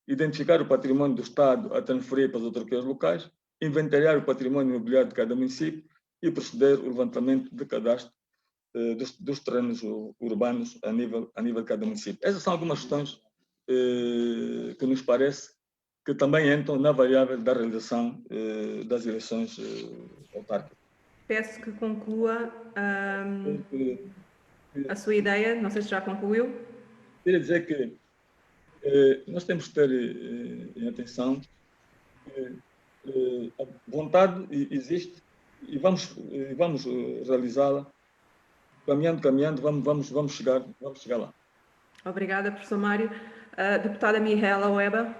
identificar o patrimônio do Estado a transferir para as autarquias locais, inventariar o patrimônio imobiliário de cada município e proceder ao levantamento de cadastro dos terrenos urbanos a nível de cada município. Essas são algumas questões que nos parece que também entram na variável da realização das eleições autárquicas. Peço que conclua a sua ideia, não sei se já concluiu. Queria dizer que nós temos que ter em atenção que a vontade existe e vamos realizá-la. Caminhando, vamos chegar lá. Obrigada, professor Mário. Deputada Mihaela Weber.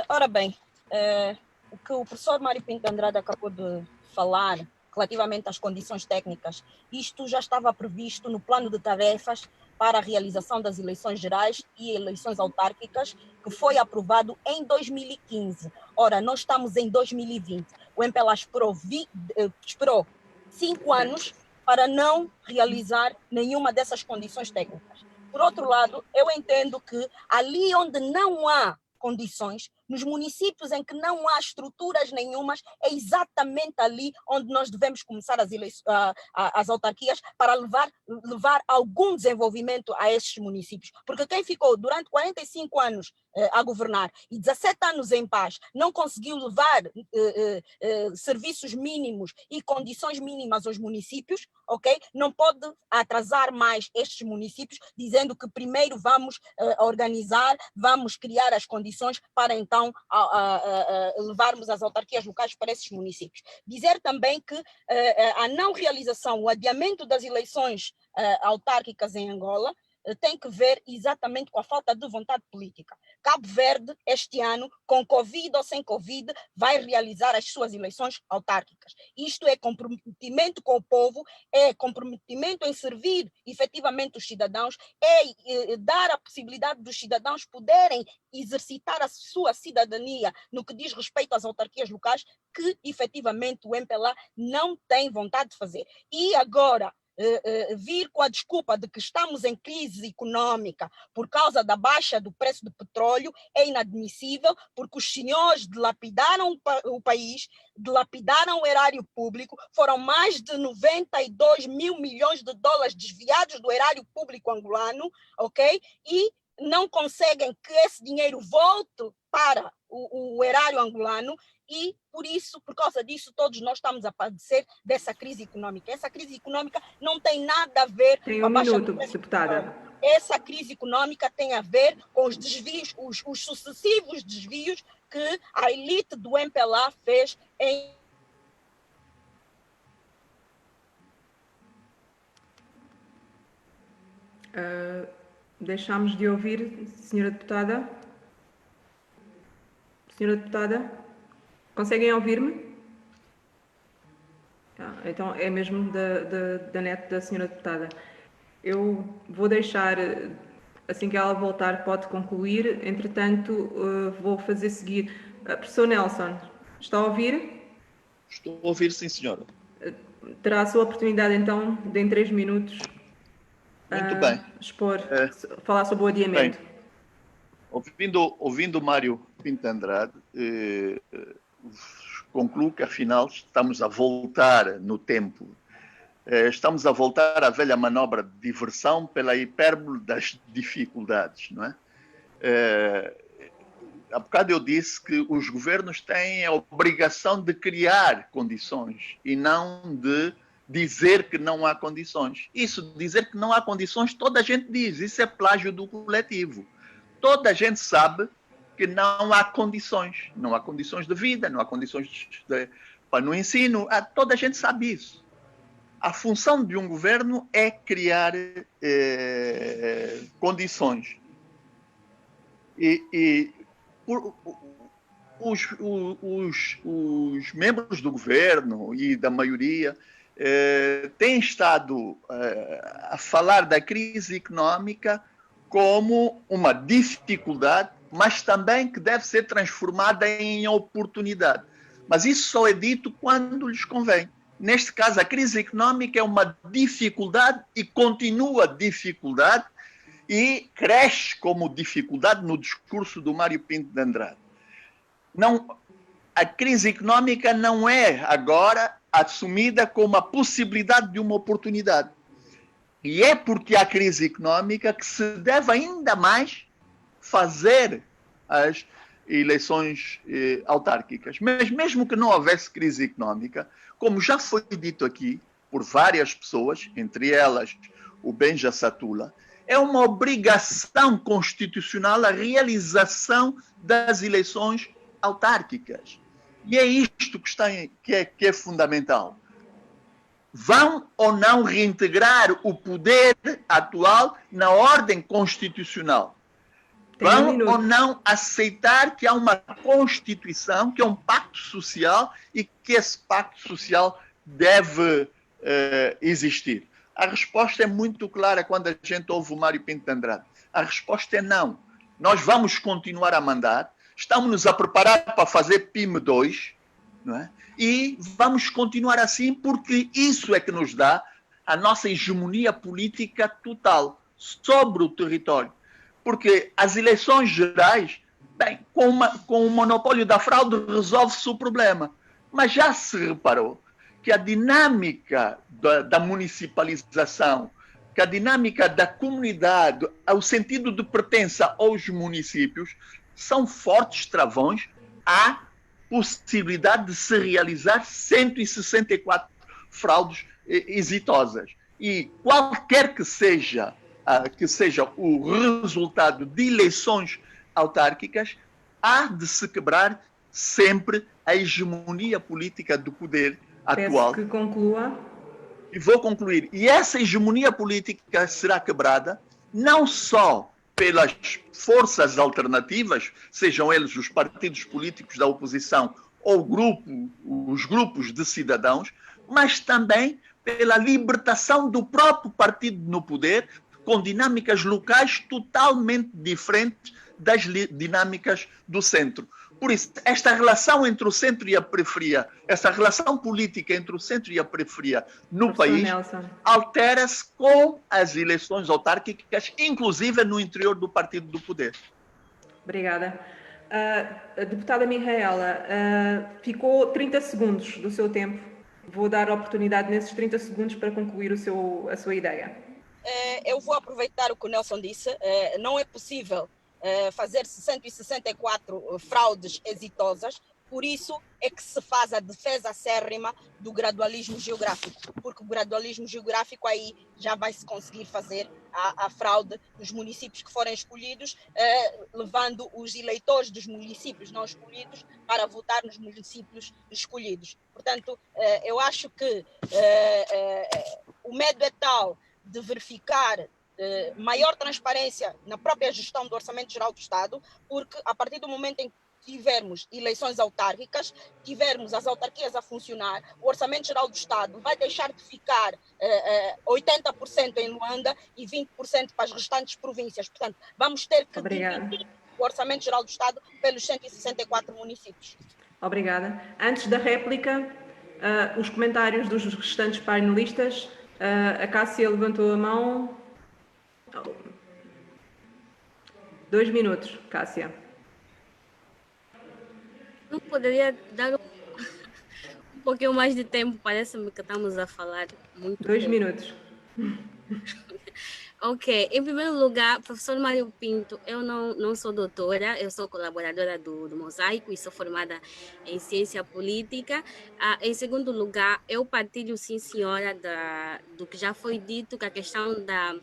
Ora bem, o que o professor Mário Pinto Andrade acabou de falar relativamente às condições técnicas, isto já estava previsto no plano de tarefas para a realização das eleições gerais e eleições autárquicas, que foi aprovado em 2015. Ora, nós estamos em 2020. O MPLA esperou 5 anos para não realizar nenhuma dessas condições técnicas. Por outro lado, eu entendo que ali onde não há condições, nos municípios em que não há estruturas nenhumas, é exatamente ali onde nós devemos começar as autarquias para levar algum desenvolvimento a esses municípios. Porque quem ficou durante 45 anos a governar e 17 anos em paz não conseguiu levar serviços mínimos e condições mínimas aos municípios, ok? Não pode atrasar mais estes municípios dizendo que primeiro vamos organizar, vamos criar as condições para então levarmos as autarquias locais para esses municípios. Dizer também que a não realização, o adiamento das eleições autárquicas em Angola tem que ver exatamente com a falta de vontade política. Cabo Verde, este ano, com Covid ou sem Covid, vai realizar as suas eleições autárquicas. Isto é comprometimento com o povo, é comprometimento em servir efetivamente os cidadãos, é dar a possibilidade dos cidadãos poderem exercitar a sua cidadania no que diz respeito às autarquias locais, que efetivamente o MPLA não tem vontade de fazer. E agora, vir com a desculpa de que estamos em crise econômica por causa da baixa do preço do petróleo é inadmissível, porque os senhores dilapidaram o país, dilapidaram o erário público, foram mais de 92 mil milhões de dólares desviados do erário público angolano, ok? E não conseguem que esse dinheiro volte para o erário angolano e, por causa disso, todos nós estamos a padecer dessa crise econômica. Essa crise econômica não tem nada a ver com a baixa minuto, deputada. Essa crise econômica tem a ver com os desvios, os sucessivos desvios que a elite do MPLA fez em... Deixamos de ouvir, senhora deputada. Senhora deputada, conseguem ouvir-me? Então é mesmo da net da senhora deputada. Eu vou deixar, assim que ela voltar, pode concluir. Entretanto, vou fazer seguir. Professor Nelson, está a ouvir? Estou a ouvir, sim, senhora. Terá a sua oportunidade, então, de em 3 minutos, muito bem. Falar sobre o adiamento. Bem, ouvindo Mário Pinto Andrade, concluo que, afinal, estamos a voltar no tempo. Estamos a voltar à velha manobra de diversão pela hipérbole das dificuldades, não é? Há bocado eu disse que os governos têm a obrigação de criar condições e não de dizer que não há condições. Isso, dizer que não há condições, toda a gente diz. Isso é plágio do coletivo. Toda a gente sabe que não há condições. Não há condições de vida, não há condições no ensino. Toda a gente sabe isso. A função de um governo é criar condições. Os membros do governo e da maioria têm estado a falar da crise econômica como uma dificuldade, mas também que deve ser transformada em oportunidade. Mas isso só é dito quando lhes convém. Neste caso, a crise econômica é uma dificuldade e continua dificuldade, e cresce como dificuldade no discurso do Mário Pinto de Andrade. A crise económica não é agora assumida como a possibilidade de uma oportunidade. E é porque há crise económica que se deve ainda mais fazer as eleições autárquicas. Mas mesmo que não houvesse crise económica, como já foi dito aqui por várias pessoas, entre elas o Benja Satula, é uma obrigação constitucional a realização das eleições autárquicas. E é isto que é fundamental. Vão ou não reintegrar o poder atual na ordem constitucional? Vão ou não aceitar que há uma Constituição, que é um pacto social e que esse pacto social deve existir? A resposta é muito clara quando a gente ouve o Mário Pinto de Andrade. A resposta é não. Nós vamos continuar a mandar, estamos-nos a preparar para fazer PIM2, não é? E vamos continuar assim porque isso é que nos dá a nossa hegemonia política total sobre o território. Porque as eleições gerais, bem, com o monopólio da fraude resolve-se o problema. Mas já se reparou que a dinâmica da municipalização, que a dinâmica da comunidade, o sentido de pertença aos municípios, são fortes travões à possibilidade de se realizar 164 fraudes exitosas. E qualquer que seja o resultado de eleições autárquicas, há de se quebrar sempre a hegemonia política do poder atual. Peço que conclua. E vou concluir. E essa hegemonia política será quebrada não só pelas forças alternativas, sejam eles os partidos políticos da oposição ou os grupos de cidadãos, mas também pela libertação do próprio partido no poder, com dinâmicas locais totalmente diferentes das dinâmicas do centro. Por isso, esta relação entre o centro e a periferia, essa relação política entre o centro e a periferia no país, altera-se com as eleições autárquicas, inclusive no interior do partido do poder. Obrigada. A deputada Micaela, ficou 30 segundos do seu tempo. Vou dar a oportunidade nesses 30 segundos para concluir a sua ideia. Eu vou aproveitar o que o Nelson disse. Não é possível fazer 164 fraudes exitosas, por isso é que se faz a defesa acérrima do gradualismo geográfico, porque o gradualismo geográfico aí já vai se conseguir fazer a fraude dos municípios que forem escolhidos, levando os eleitores dos municípios não escolhidos para votar nos municípios escolhidos. Portanto, eu acho que o medo é tal de verificar maior transparência na própria gestão do Orçamento Geral do Estado, porque a partir do momento em que tivermos eleições autárquicas, tivermos as autarquias a funcionar, o Orçamento Geral do Estado vai deixar de ficar 80% em Luanda e 20% para as restantes províncias. Portanto, vamos ter que dividir o Orçamento Geral do Estado pelos 164 municípios. Obrigada. Antes da réplica, os comentários dos restantes painelistas. A Cássia levantou a mão. 2 minutos, Cássia. Não poderia dar um pouquinho mais de tempo? Parece-me que estamos a falar muito. 2 minutos. Ok, em primeiro lugar, professor Mário Pinto, eu não sou doutora, eu sou colaboradora do Mosaico e sou formada em ciência política. Em segundo lugar, eu partilho, sim senhora, do que já foi dito, que a questão da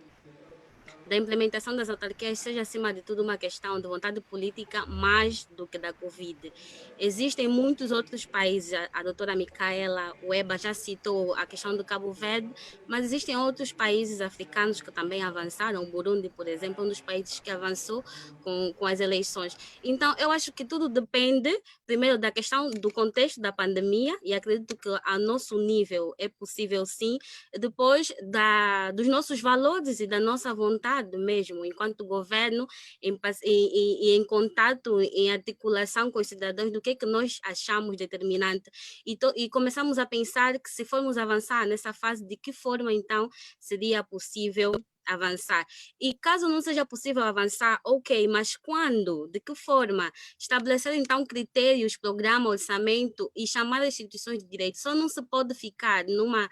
implementação das autarquias seja, acima de tudo, uma questão de vontade política mais do que da Covid. Existem muitos outros países, a doutora Micaela Weba já citou a questão do Cabo Verde, mas existem outros países africanos que também avançaram, o Burundi, por exemplo, um dos países que avançou com as eleições. Então, eu acho que tudo depende, primeiro, da questão do contexto da pandemia, e acredito que a nosso nível é possível sim, depois dos nossos valores e da nossa vontade mesmo, enquanto governo, em contato, em articulação com os cidadãos, do que nós achamos determinante. E começamos a pensar que se formos avançar nessa fase, de que forma, então, seria possível avançar. E caso não seja possível avançar, ok, mas quando? De que forma? Estabelecer então critérios, programa, orçamento e chamar as instituições de direito. Só não se pode ficar numa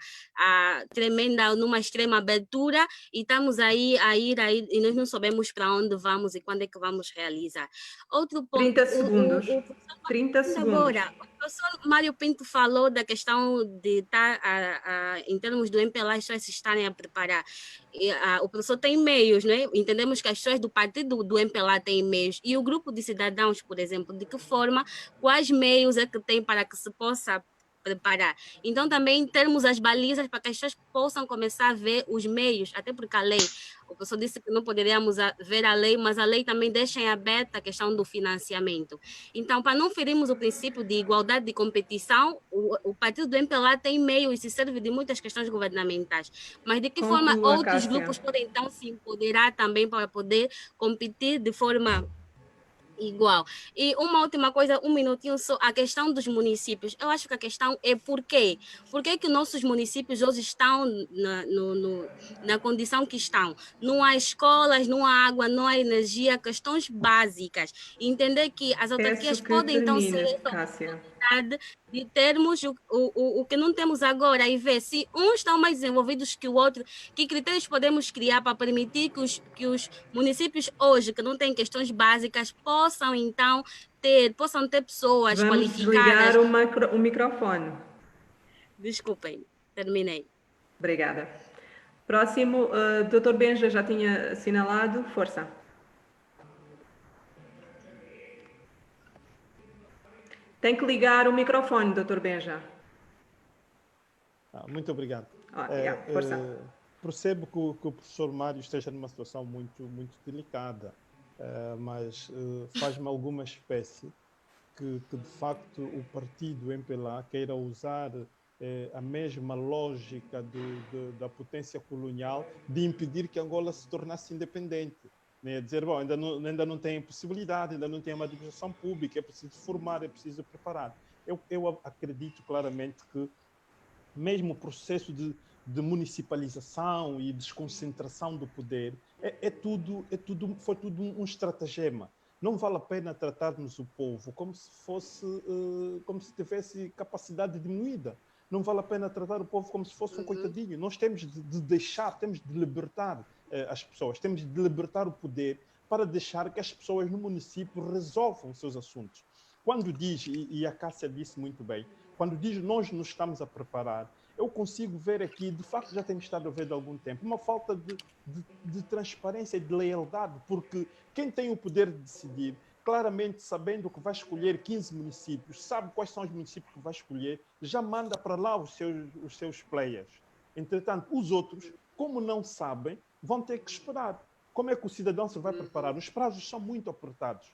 numa extrema abertura e estamos aí a ir e nós não sabemos para onde vamos e quando é que vamos realizar. Outro ponto, 30 segundos. o 30 segundos. agora, o professor Mário Pinto falou da questão de estar, em termos do MPLA, as pessoas se estarem a preparar. O professor tem e-mails, né? Entendemos que as pessoas do partido do MPLA têm e-mails. E o grupo de cidadãos, por exemplo, de que forma, quais meios é que tem para que se possa preparar? Então, também termos as balizas para que as pessoas possam começar a ver os meios, até porque a lei, o professor disse que não poderíamos ver a lei, mas a lei também deixa em aberta a questão do financiamento. Então, para não ferirmos o princípio de igualdade de competição, o partido do MPLA tem meio e se serve de muitas questões governamentais. Mas de que forma outros grupos podem, então, se empoderar também para poder competir de forma igual? E uma última coisa, um minutinho só, a questão dos municípios. Eu acho que a questão é por quê? Por que que nossos municípios hoje estão na condição que estão? Não há escolas, não há água, não há energia, questões básicas. Entender que as autarquias podem então ser Cássia, de termos o que não temos agora e ver se uns estão mais desenvolvidos que o outro, que critérios podemos criar para permitir que os municípios hoje, que não têm questões básicas, possam ter pessoas qualificadas. Vamos desligar o microfone. Desculpem, terminei. Obrigada. Próximo, Dr. Benja já tinha assinalado, força. Tem que ligar o microfone, Dr. Benja. Muito obrigado. Força. Percebo que o professor Mário esteja numa situação muito, muito delicada, mas faz-me alguma espécie que de facto o partido MPLA queira usar a mesma lógica da potência colonial de impedir que Angola se tornasse independente. Né? Dizer, bom, ainda não tem possibilidade, ainda não tem uma administração pública, é preciso formar, é preciso preparar. Eu acredito claramente que mesmo o processo de municipalização e desconcentração do poder foi tudo um estratagema. Não vale a pena tratarmos o povo como se tivesse capacidade diminuída. Não vale a pena tratar o povo como se fosse um coitadinho. Nós temos temos de libertar as pessoas, temos de libertar o poder para deixar que as pessoas no município resolvam os seus assuntos. Quando diz, e a Cássia disse muito bem, quando diz nós nos estamos a preparar, eu consigo ver aqui, de facto já temos estado a ver de algum tempo, uma falta de transparência e de lealdade, porque quem tem o poder de decidir, claramente sabendo que vai escolher 15 municípios, sabe quais são os municípios que vai escolher, já manda para lá os seus players. Entretanto, os outros, como não sabem, vão ter que esperar. Como é que o cidadão se vai preparar? Os prazos são muito apertados.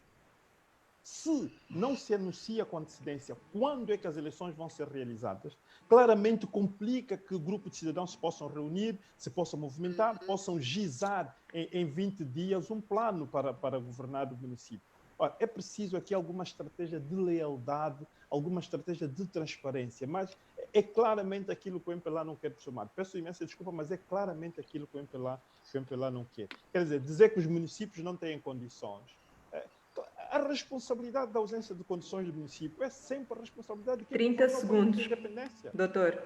Se não se anuncia com antecedência quando é que as eleições vão ser realizadas, claramente complica que o grupo de cidadãos se possam reunir, se possam movimentar, possam gizar em 20 dias um plano para governar o município. Ora, é preciso aqui alguma estratégia de lealdade, alguma estratégia de transparência, mas é claramente aquilo que o MPLA não quer somar. Peço imensa desculpa, mas é claramente aquilo que o MPLA não quer. Quer dizer que os municípios não têm condições. A responsabilidade da ausência de condições do município é sempre a responsabilidade de quem 30 segundos. Independência. Doutor,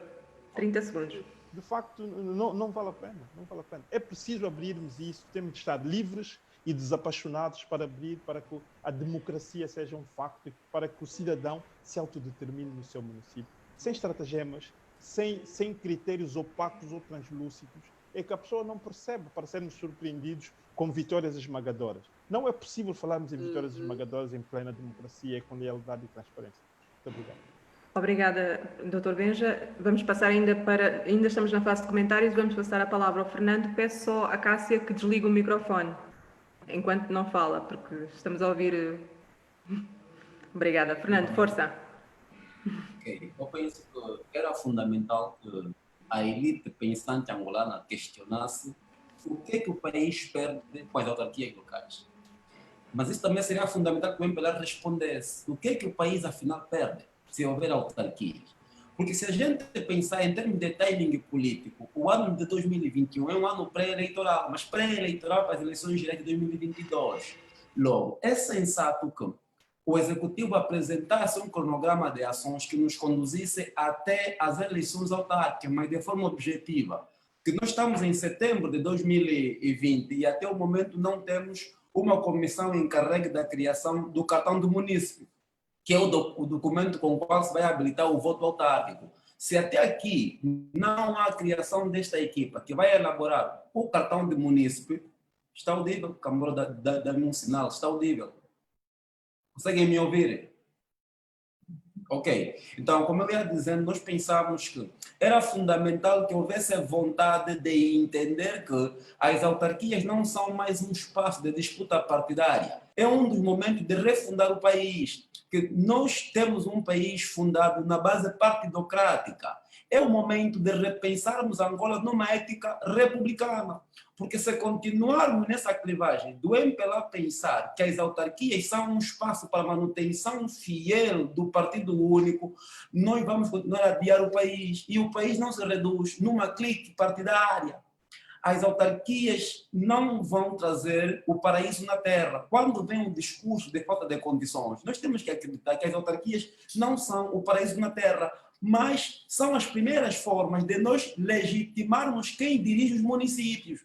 30 segundos. De facto, não vale a pena. Não vale a pena. É preciso abrirmos isso, temos de estar livres e desapaixonados para abrir, para que a democracia seja um facto, para que o cidadão se autodetermine no seu município, sem estratagemas, sem critérios opacos ou translúcidos, é que a pessoa não percebe para sermos surpreendidos com vitórias esmagadoras. Não é possível falarmos em vitórias esmagadoras em plena democracia, com lealdade e transparência. Muito obrigado. Obrigada, Dr. Benja. Vamos passar ainda estamos na fase de comentários, vamos passar a palavra ao Fernando. Peço só à Cássia que desligue o microfone enquanto não fala, porque estamos a ouvir. Obrigada. Fernando, força. Ok. Eu penso que era fundamental que a elite pensante angolana questionasse o que o país perde com as autarquias locais. Mas isso também seria fundamental que o MPLA respondesse o que o país afinal perde se houver autarquias. Porque se a gente pensar em termos de timing político, o ano de 2021 é um ano pré-eleitoral, mas pré-eleitoral para as eleições gerais de 2022. Logo, é sensato que o Executivo apresentasse um cronograma de ações que nos conduzisse até as eleições autárquicas, mas de forma objetiva. Que nós estamos em setembro de 2020 e até o momento não temos uma comissão encarregue da criação do cartão do munícipe, que é o documento com o qual se vai habilitar o voto autárquico. Se até aqui não há criação desta equipa que vai elaborar o cartão de munícipe, está audível, Camboro, dá-me um sinal, está audível. Conseguem me ouvir? Ok. Então, como eu ia dizendo, nós pensávamos que era fundamental que houvesse a vontade de entender que as autarquias não são mais um espaço de disputa partidária. É um dos momentos de refundar o país, que nós temos um país fundado na base partidocrática. É o momento de repensarmos Angola numa ética republicana. Porque se continuarmos nessa clivagem do MPLA pensar que as autarquias são um espaço para manutenção fiel do partido único, nós vamos continuar a adiar o país. E o país não se reduz numa clique partidária. As autarquias não vão trazer o paraíso na terra. Quando vem um discurso de falta de condições, nós temos que acreditar que as autarquias não são o paraíso na terra, mas são as primeiras formas de nós legitimarmos quem dirige os municípios.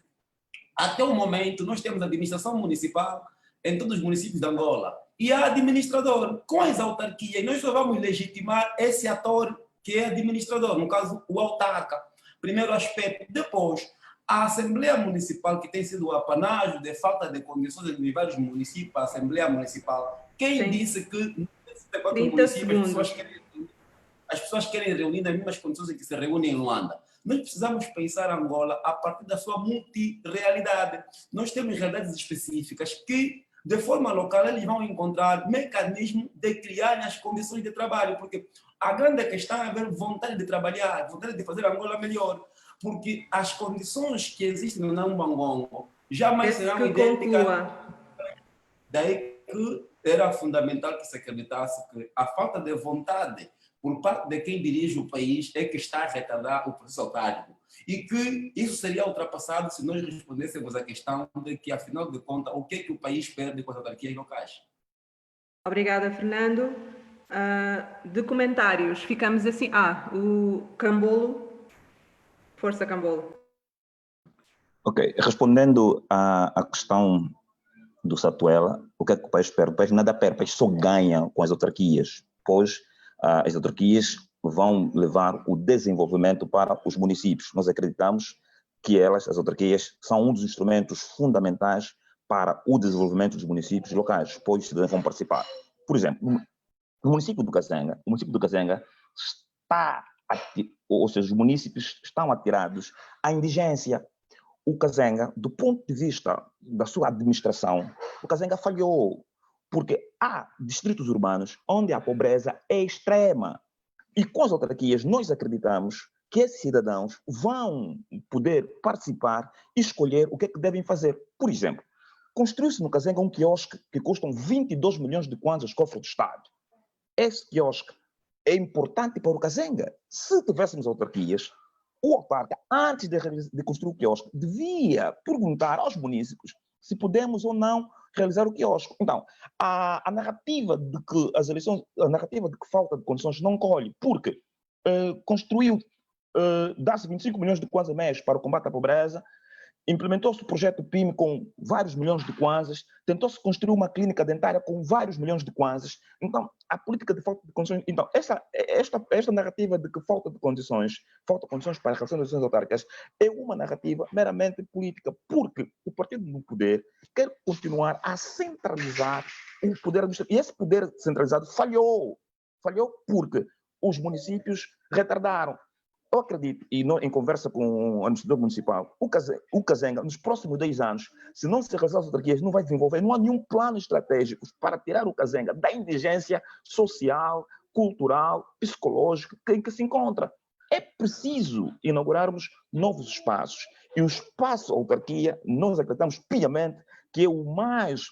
Até o momento, nós temos a administração municipal em todos os municípios de Angola e há administrador. Com as autarquias, nós só vamos legitimar esse ator que é administrador, no caso, o autarca. Primeiro aspecto. Depois, a Assembleia Municipal, que tem sido o apanágio de falta de condições em vários municípios, a Assembleia Municipal, quem disse que em 64 municípios as pessoas querem reunir nas mesmas condições em que se reúnem em Luanda? Nós precisamos pensar Angola a partir da sua multirealidade. Nós temos realidades específicas que, de forma local, eles vão encontrar mecanismo de criar as condições de trabalho, porque a grande questão é haver vontade de trabalhar, vontade de fazer Angola melhor, porque as condições que existem no Nambangongo jamais serão idênticas. Daí que era fundamental que se acreditasse que a falta de vontade por parte de quem dirige o país é que está a retardar o processo autárquico. E que isso seria ultrapassado se nós respondêssemos à questão de que, afinal de contas, o que é que o país perde com as autarquias locais. Obrigada, Fernando. De comentários, ficamos assim... o Cambolo. Força, Cambolo. Ok. Respondendo à questão do Satuela, o que é que o país perde? O país nada perde, o país só ganha com as autarquias, pois as autarquias vão levar o desenvolvimento para os municípios. Nós acreditamos que as autarquias, são um dos instrumentos fundamentais para o desenvolvimento dos municípios locais, pois os cidadãos vão participar. Por exemplo, no município do Kazenga, está, ou seja, os municípios estão atirados à indigência. O Kazenga, do ponto de vista da sua administração, o Kazenga falhou, porque há distritos urbanos onde a pobreza é extrema. E com as autarquias, nós acreditamos que esses cidadãos vão poder participar e escolher o que é que devem fazer. Por exemplo, construiu-se no Kazenga um quiosque que custa 22 milhões de kwanzas cofre do Estado. Esse quiosque é importante para o Kazenga. Se tivéssemos autarquias, o autarca, antes de construir o quiosque, devia perguntar aos munícipes se podemos ou não realizar o quiosque. Então, a narrativa de que as eleições, a narrativa de que falta de condições não colhe, porque dá-se 25 milhões de kwanzas mês para o combate à pobreza, implementou-se o projeto PIM com vários milhões de kwanzas, tentou-se construir uma clínica dentária com vários milhões de kwanzas. Então, a política de falta de condições... Então, esta narrativa de que falta condições para a realização das eleições autárquicas é uma narrativa meramente política, porque o partido no poder quer continuar a centralizar o poder administrativo. E esse poder centralizado falhou. Falhou porque os municípios retardaram. Eu acredito, e em conversa com o administrador municipal, o Kazenga, nos próximos 10 anos, se não se realizar as autarquias, não vai desenvolver, não há nenhum plano estratégico para tirar o Kazenga da indigência social, cultural, psicológica em que se encontra. É preciso inaugurarmos novos espaços. E o espaço autarquia, nós acreditamos piamente que é o mais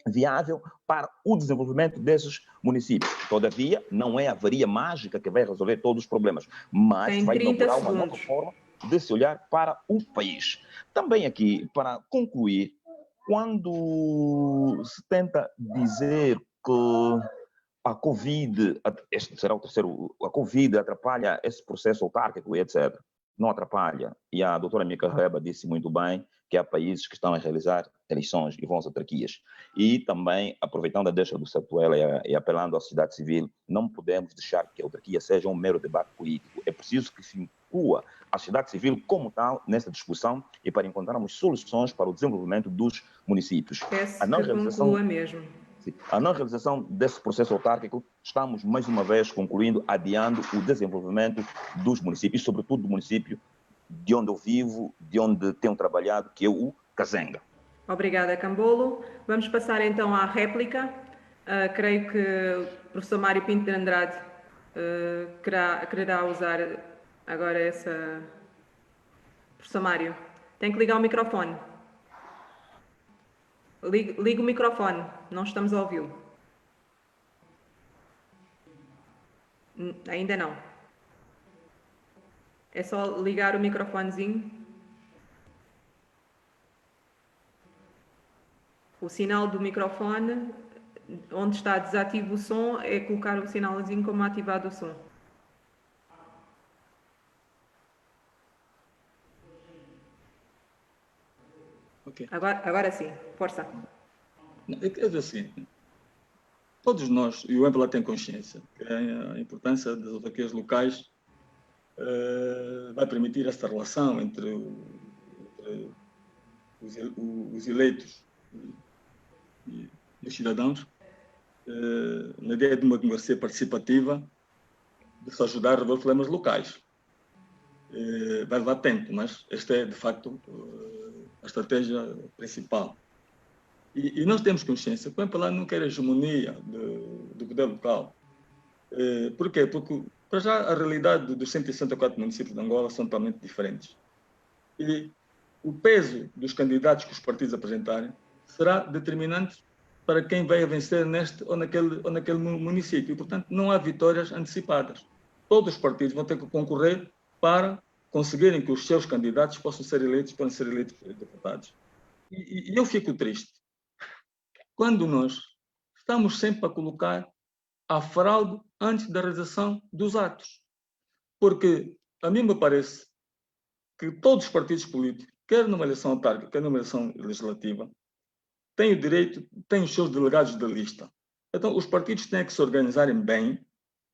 viável para o desenvolvimento desses municípios. Todavia, não é a varia mágica que vai resolver todos os problemas, mas Tem vai 30 inaugurar uma nova segundos. forma de se olhar para o país. Também aqui, para concluir, quando se tenta dizer que a Covid, este será o terceiro, a Covid atrapalha esse processo autárquico e etc. Não atrapalha. E a doutora Mica Reba disse muito bem que há países que estão a realizar eleições e vão às autarquias. E também, aproveitando a deixa do Satuela e apelando à sociedade civil, não podemos deixar que a autarquia seja um mero debate político. É preciso que se inclua a sociedade civil como tal nesta discussão e para encontrarmos soluções para o desenvolvimento dos municípios. Peço que conclua mesmo. A não realização desse processo autárquico, estamos mais uma vez concluindo, adiando o desenvolvimento dos municípios, sobretudo do município de onde eu vivo, de onde tenho trabalhado, que é o Kazenga. Obrigada, Cambolo. Vamos passar então à réplica. Creio que o professor Mário Pinto de Andrade quererá usar agora essa... Professor Mário, tem que ligar o microfone. Liga o microfone, não estamos a ouvi-lo. Ainda não. É só ligar o microfonezinho. O sinal do microfone, onde está desativo o som, é colocar o sinalzinho como ativado o som. Okay. Agora sim, força. É dizer assim, todos nós, e o EMPLA tem consciência, que a importância das autarquias locais vai permitir esta relação entre os eleitos e os cidadãos, na ideia de uma democracia participativa, de se ajudar a resolver problemas locais. Vai levar tempo, mas esta é, de facto, a estratégia principal. E nós temos consciência que o MPLA não quer a hegemonia do poder local. Por quê? Porque, para já, a realidade dos 164 municípios de Angola são totalmente diferentes. E o peso dos candidatos que os partidos apresentarem será determinante para quem vai vencer neste ou naquele município. E, portanto, não há vitórias antecipadas. Todos os partidos vão ter que concorrer para conseguirem que os seus candidatos possam ser eleitos deputados. E eu fico triste quando nós estamos sempre a colocar a fraude antes da realização dos atos. Porque a mim me parece que todos os partidos políticos, quer numa eleição autárquica, quer numa eleição legislativa, têm o direito, têm os seus delegados de lista. Então, os partidos têm que se organizarem bem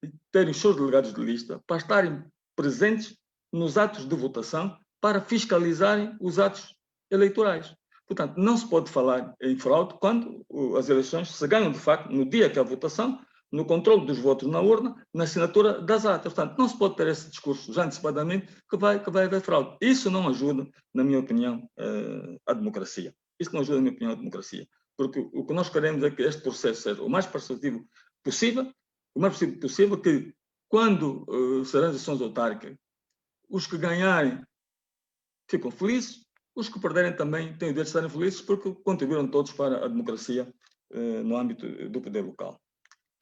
e terem os seus delegados de lista para estarem presentes nos atos de votação para fiscalizarem os atos eleitorais. Portanto, não se pode falar em fraude quando as eleições se ganham, de facto, no dia que há votação, no controle dos votos na urna, na assinatura das atas. Portanto, não se pode ter esse discurso já antecipadamente que vai haver fraude. Isso não ajuda, na minha opinião, a democracia. Isso não ajuda, na minha opinião, a democracia. Porque o que nós queremos é que este processo seja o mais participativo possível, que quando serão as eleições autárquicas, os que ganharem ficam felizes, os que perderem também têm o direito de estarem felizes porque contribuíram todos para a democracia no âmbito do poder local.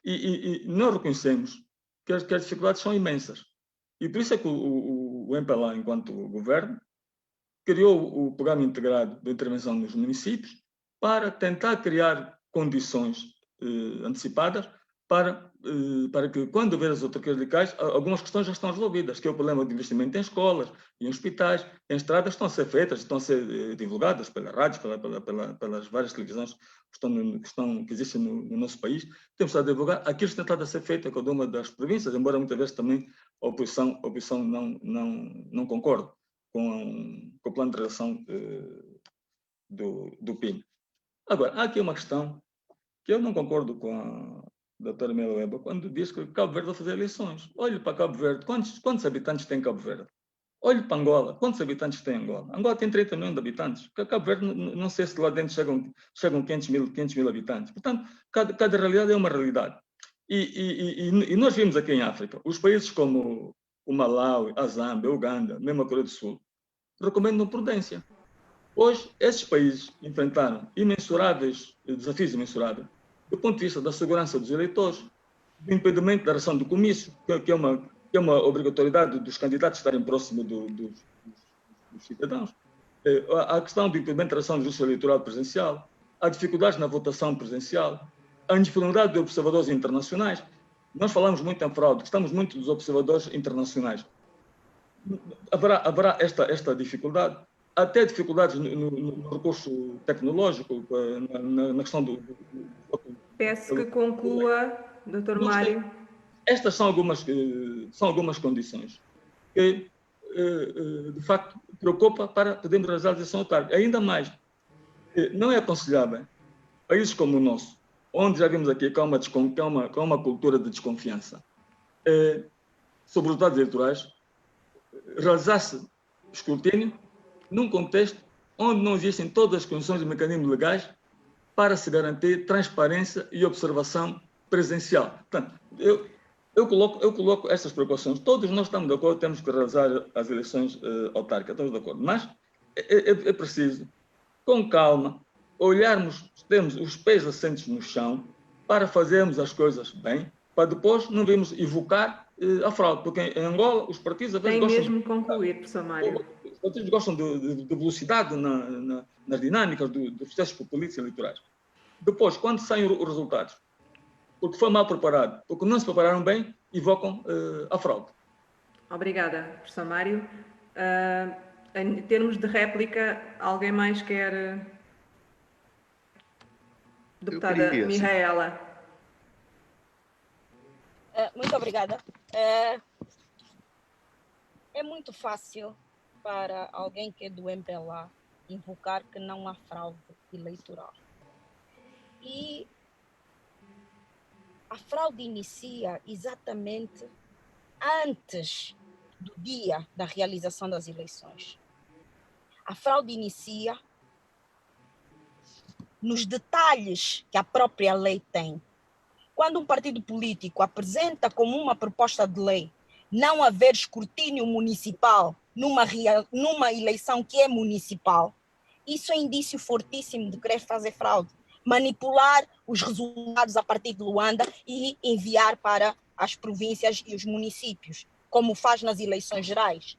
E nós reconhecemos que as dificuldades são imensas. E por isso é que o MPLA, enquanto governo, criou o Programa Integrado de Intervenção nos Municípios para tentar criar condições antecipadas para que, quando houver as autarquias locais, algumas questões já estão resolvidas, que é o problema de investimento em escolas, em hospitais, em estradas, estão a ser feitas, estão a ser divulgadas pelas rádios, pelas várias televisões que existem no nosso país. Temos estado a divulgar aquilo que tem estado a ser feito a cada uma das províncias, embora muitas vezes também a oposição não concorde com o plano de relação do PIN. Agora, há aqui uma questão que eu não concordo com a doutora Mela Weber quando diz que Cabo Verde vai fazer eleições. Olhe para Cabo Verde, quantos habitantes tem Cabo Verde? Olhe para Angola, quantos habitantes tem Angola? Angola tem 30 milhões de habitantes. Cabo Verde, não sei se lá dentro chegam 500 mil habitantes. Portanto, cada realidade é uma realidade. E nós vimos aqui em África, os países como o Malawi, a Zâmbia, a Uganda, mesmo a Coreia do Sul, recomendam prudência. Hoje, esses países enfrentaram imensuráveis desafios imensuráveis do ponto de vista da segurança dos eleitores, do impedimento da ação do comício, que é uma obrigatoriedade dos candidatos estarem próximos dos cidadãos, a questão do impedimento da ação do justiça eleitoral presencial, há dificuldades na votação presencial, a indisponibilidade de observadores internacionais. Nós falamos muito em fraude, gostamos muito dos observadores internacionais. Haverá esta dificuldade, até dificuldades no recurso tecnológico, na questão do... Peço que conclua, Dr. Mário. Estas são algumas condições que, de facto, preocupa para podermos realizar a eleição autárquica. Ainda mais, não é aconselhável países como o nosso, onde já vimos aqui que há uma cultura de desconfiança sobre os dados eleitorais, realizar-se escrutínio num contexto onde não existem todas as condições e mecanismos legais para se garantir transparência e observação presencial. Portanto, eu coloco essas preocupações. Todos nós estamos de acordo, temos que realizar as eleições autárquicas, estamos de acordo. Mas é preciso, com calma, termos os pés assentes no chão para fazermos as coisas bem, para depois não virmos evocar a fraude, porque em Angola os partidos às vezes gostam... Tem mesmo concluir, professor Mário. Os partidos gostam de velocidade nas dinâmicas dos processos políticos eleitorais. Depois, quando saem os resultados, porque foi mal preparado, porque não se prepararam bem, evocam a fraude. Obrigada, professor Mário. Em termos de réplica, alguém mais quer... Deputada Mihaela. Muito obrigada. É muito fácil para alguém que é do MPLA invocar que não há fraude eleitoral. E a fraude inicia exatamente antes do dia da realização das eleições. A fraude inicia nos detalhes que a própria lei tem. Quando um partido político apresenta como uma proposta de lei não haver escrutínio municipal numa eleição que é municipal, isso é indício fortíssimo de querer fazer fraude. Manipular os resultados a partir de Luanda e enviar para as províncias e os municípios, como faz nas eleições gerais.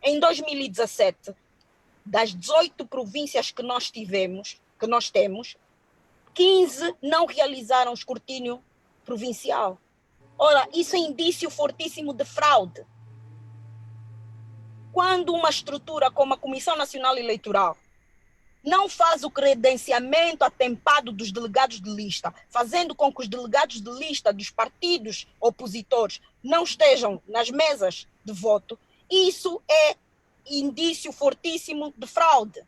Em 2017, das 18 províncias que nós temos, 15 não realizaram escrutínio provincial. Ora, isso é indício fortíssimo de fraude. Quando uma estrutura como a Comissão Nacional Eleitoral não faz o credenciamento atempado dos delegados de lista, fazendo com que os delegados de lista dos partidos opositores não estejam nas mesas de voto, isso é indício fortíssimo de fraude.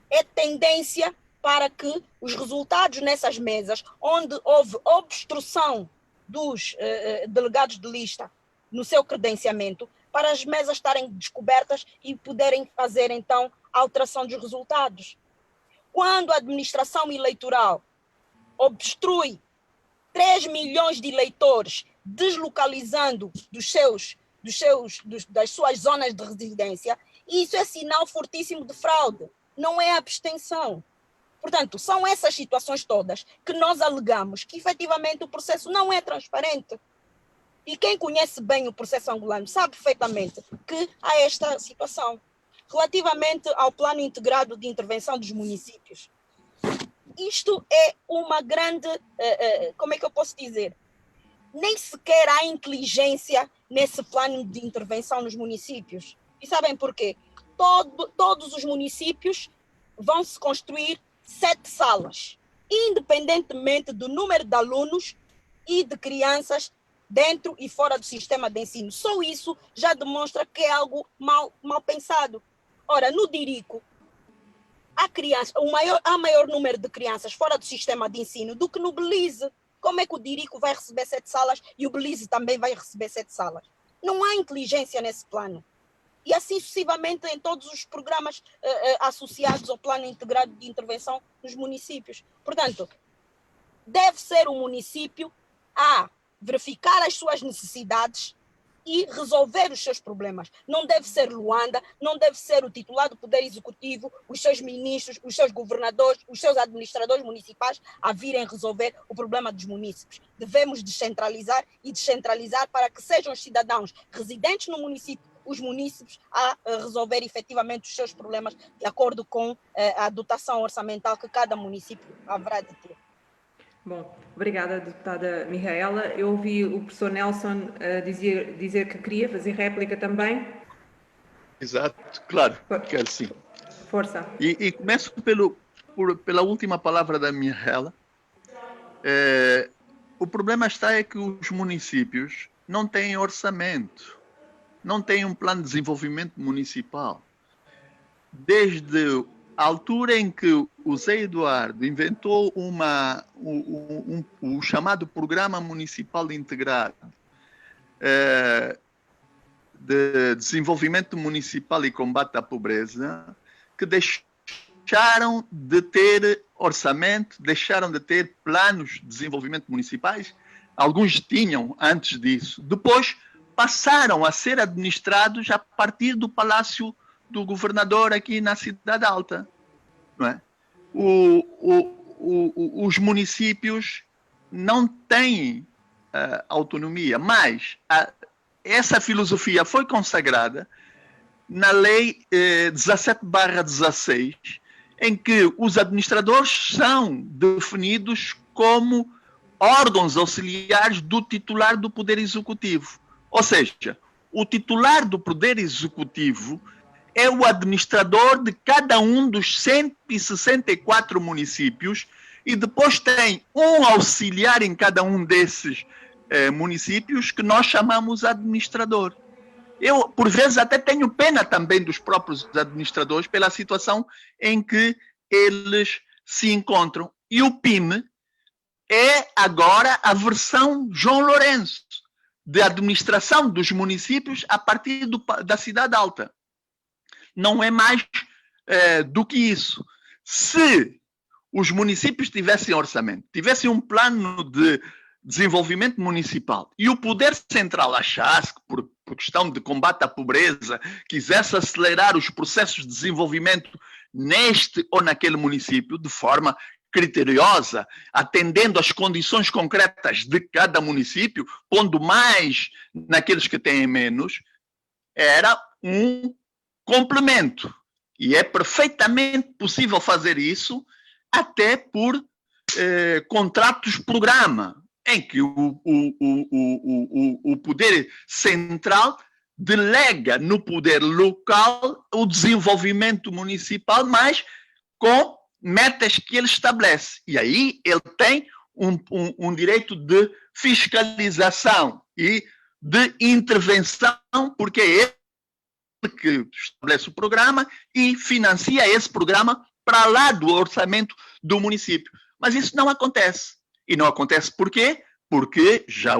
É tendência para que os resultados nessas mesas, onde houve obstrução dos delegados de lista no seu credenciamento, para as mesas estarem descobertas e poderem fazer, então, a alteração dos resultados. Quando a administração eleitoral obstrui 3 milhões de eleitores, deslocalizando das suas zonas de residência, isso é sinal fortíssimo de fraude, não é abstenção. Portanto, são essas situações todas que nós alegamos que, efetivamente, o processo não é transparente. E quem conhece bem o processo angolano sabe perfeitamente que há esta situação. Relativamente ao plano integrado de intervenção dos municípios, isto é uma grande, como é que eu posso dizer? Nem sequer há inteligência nesse plano de intervenção nos municípios. E sabem porquê? Todos os municípios vão se construir 7 salas, independentemente do número de alunos e de crianças dentro e fora do sistema de ensino. Só isso já demonstra que é algo mal pensado. Ora, no Dirico, há maior número de crianças fora do sistema de ensino do que no Belize. Como é que o Dirico vai receber 7 salas e o Belize também vai receber 7 salas? Não há inteligência nesse plano. E assim sucessivamente em todos os programas associados ao plano integrado de intervenção nos municípios. Portanto, deve ser o município a verificar as suas necessidades, e resolver os seus problemas. Não deve ser Luanda, não deve ser o titular do Poder Executivo, os seus ministros, os seus governadores, os seus administradores municipais a virem resolver o problema dos munícipes. Devemos descentralizar e descentralizar para que sejam os cidadãos residentes no município, os munícipes, a resolver efetivamente os seus problemas de acordo com a dotação orçamental que cada município haverá de ter. Bom, obrigada, deputada Micaela. Eu ouvi o professor Nelson dizer que queria fazer réplica também. Exato, claro, quero sim. Força. E começo pela última palavra da Micaela. O problema é que os municípios não têm orçamento, não têm um plano de desenvolvimento municipal. Desde a altura em que o Zé Eduardo inventou o chamado Programa Municipal Integrado de Desenvolvimento Municipal e Combate à Pobreza, que deixaram de ter orçamento, deixaram de ter planos de desenvolvimento municipais. Alguns tinham antes disso. Depois passaram a ser administrados a partir do Palácio do Governador aqui na Cidade Alta. Não é? Os municípios não têm autonomia, mas essa filosofia foi consagrada na Lei 17/16, em que os administradores são definidos como órgãos auxiliares do titular do Poder Executivo. Ou seja, o titular do Poder Executivo é o administrador de cada um dos 164 municípios e depois tem um auxiliar em cada um desses municípios que nós chamamos administrador. Eu, por vezes, até tenho pena também dos próprios administradores pela situação em que eles se encontram. E o PIME é agora a versão João Lourenço, de administração dos municípios a partir da Cidade Alta. Não é mais do que isso. Se os municípios tivessem orçamento, tivessem um plano de desenvolvimento municipal e o poder central achasse que por questão de combate à pobreza quisesse acelerar os processos de desenvolvimento neste ou naquele município de forma criteriosa, atendendo às condições concretas de cada município, pondo mais naqueles que têm menos, era um complemento. E é perfeitamente possível fazer isso até por contratos-programa, em que o poder central delega no poder local o desenvolvimento municipal, mas com metas que ele estabelece. E aí ele tem um direito de fiscalização e de intervenção, porque é ele que estabelece o programa e financia esse programa para lá do orçamento do município. Mas isso não acontece. E não acontece por quê? Porque, já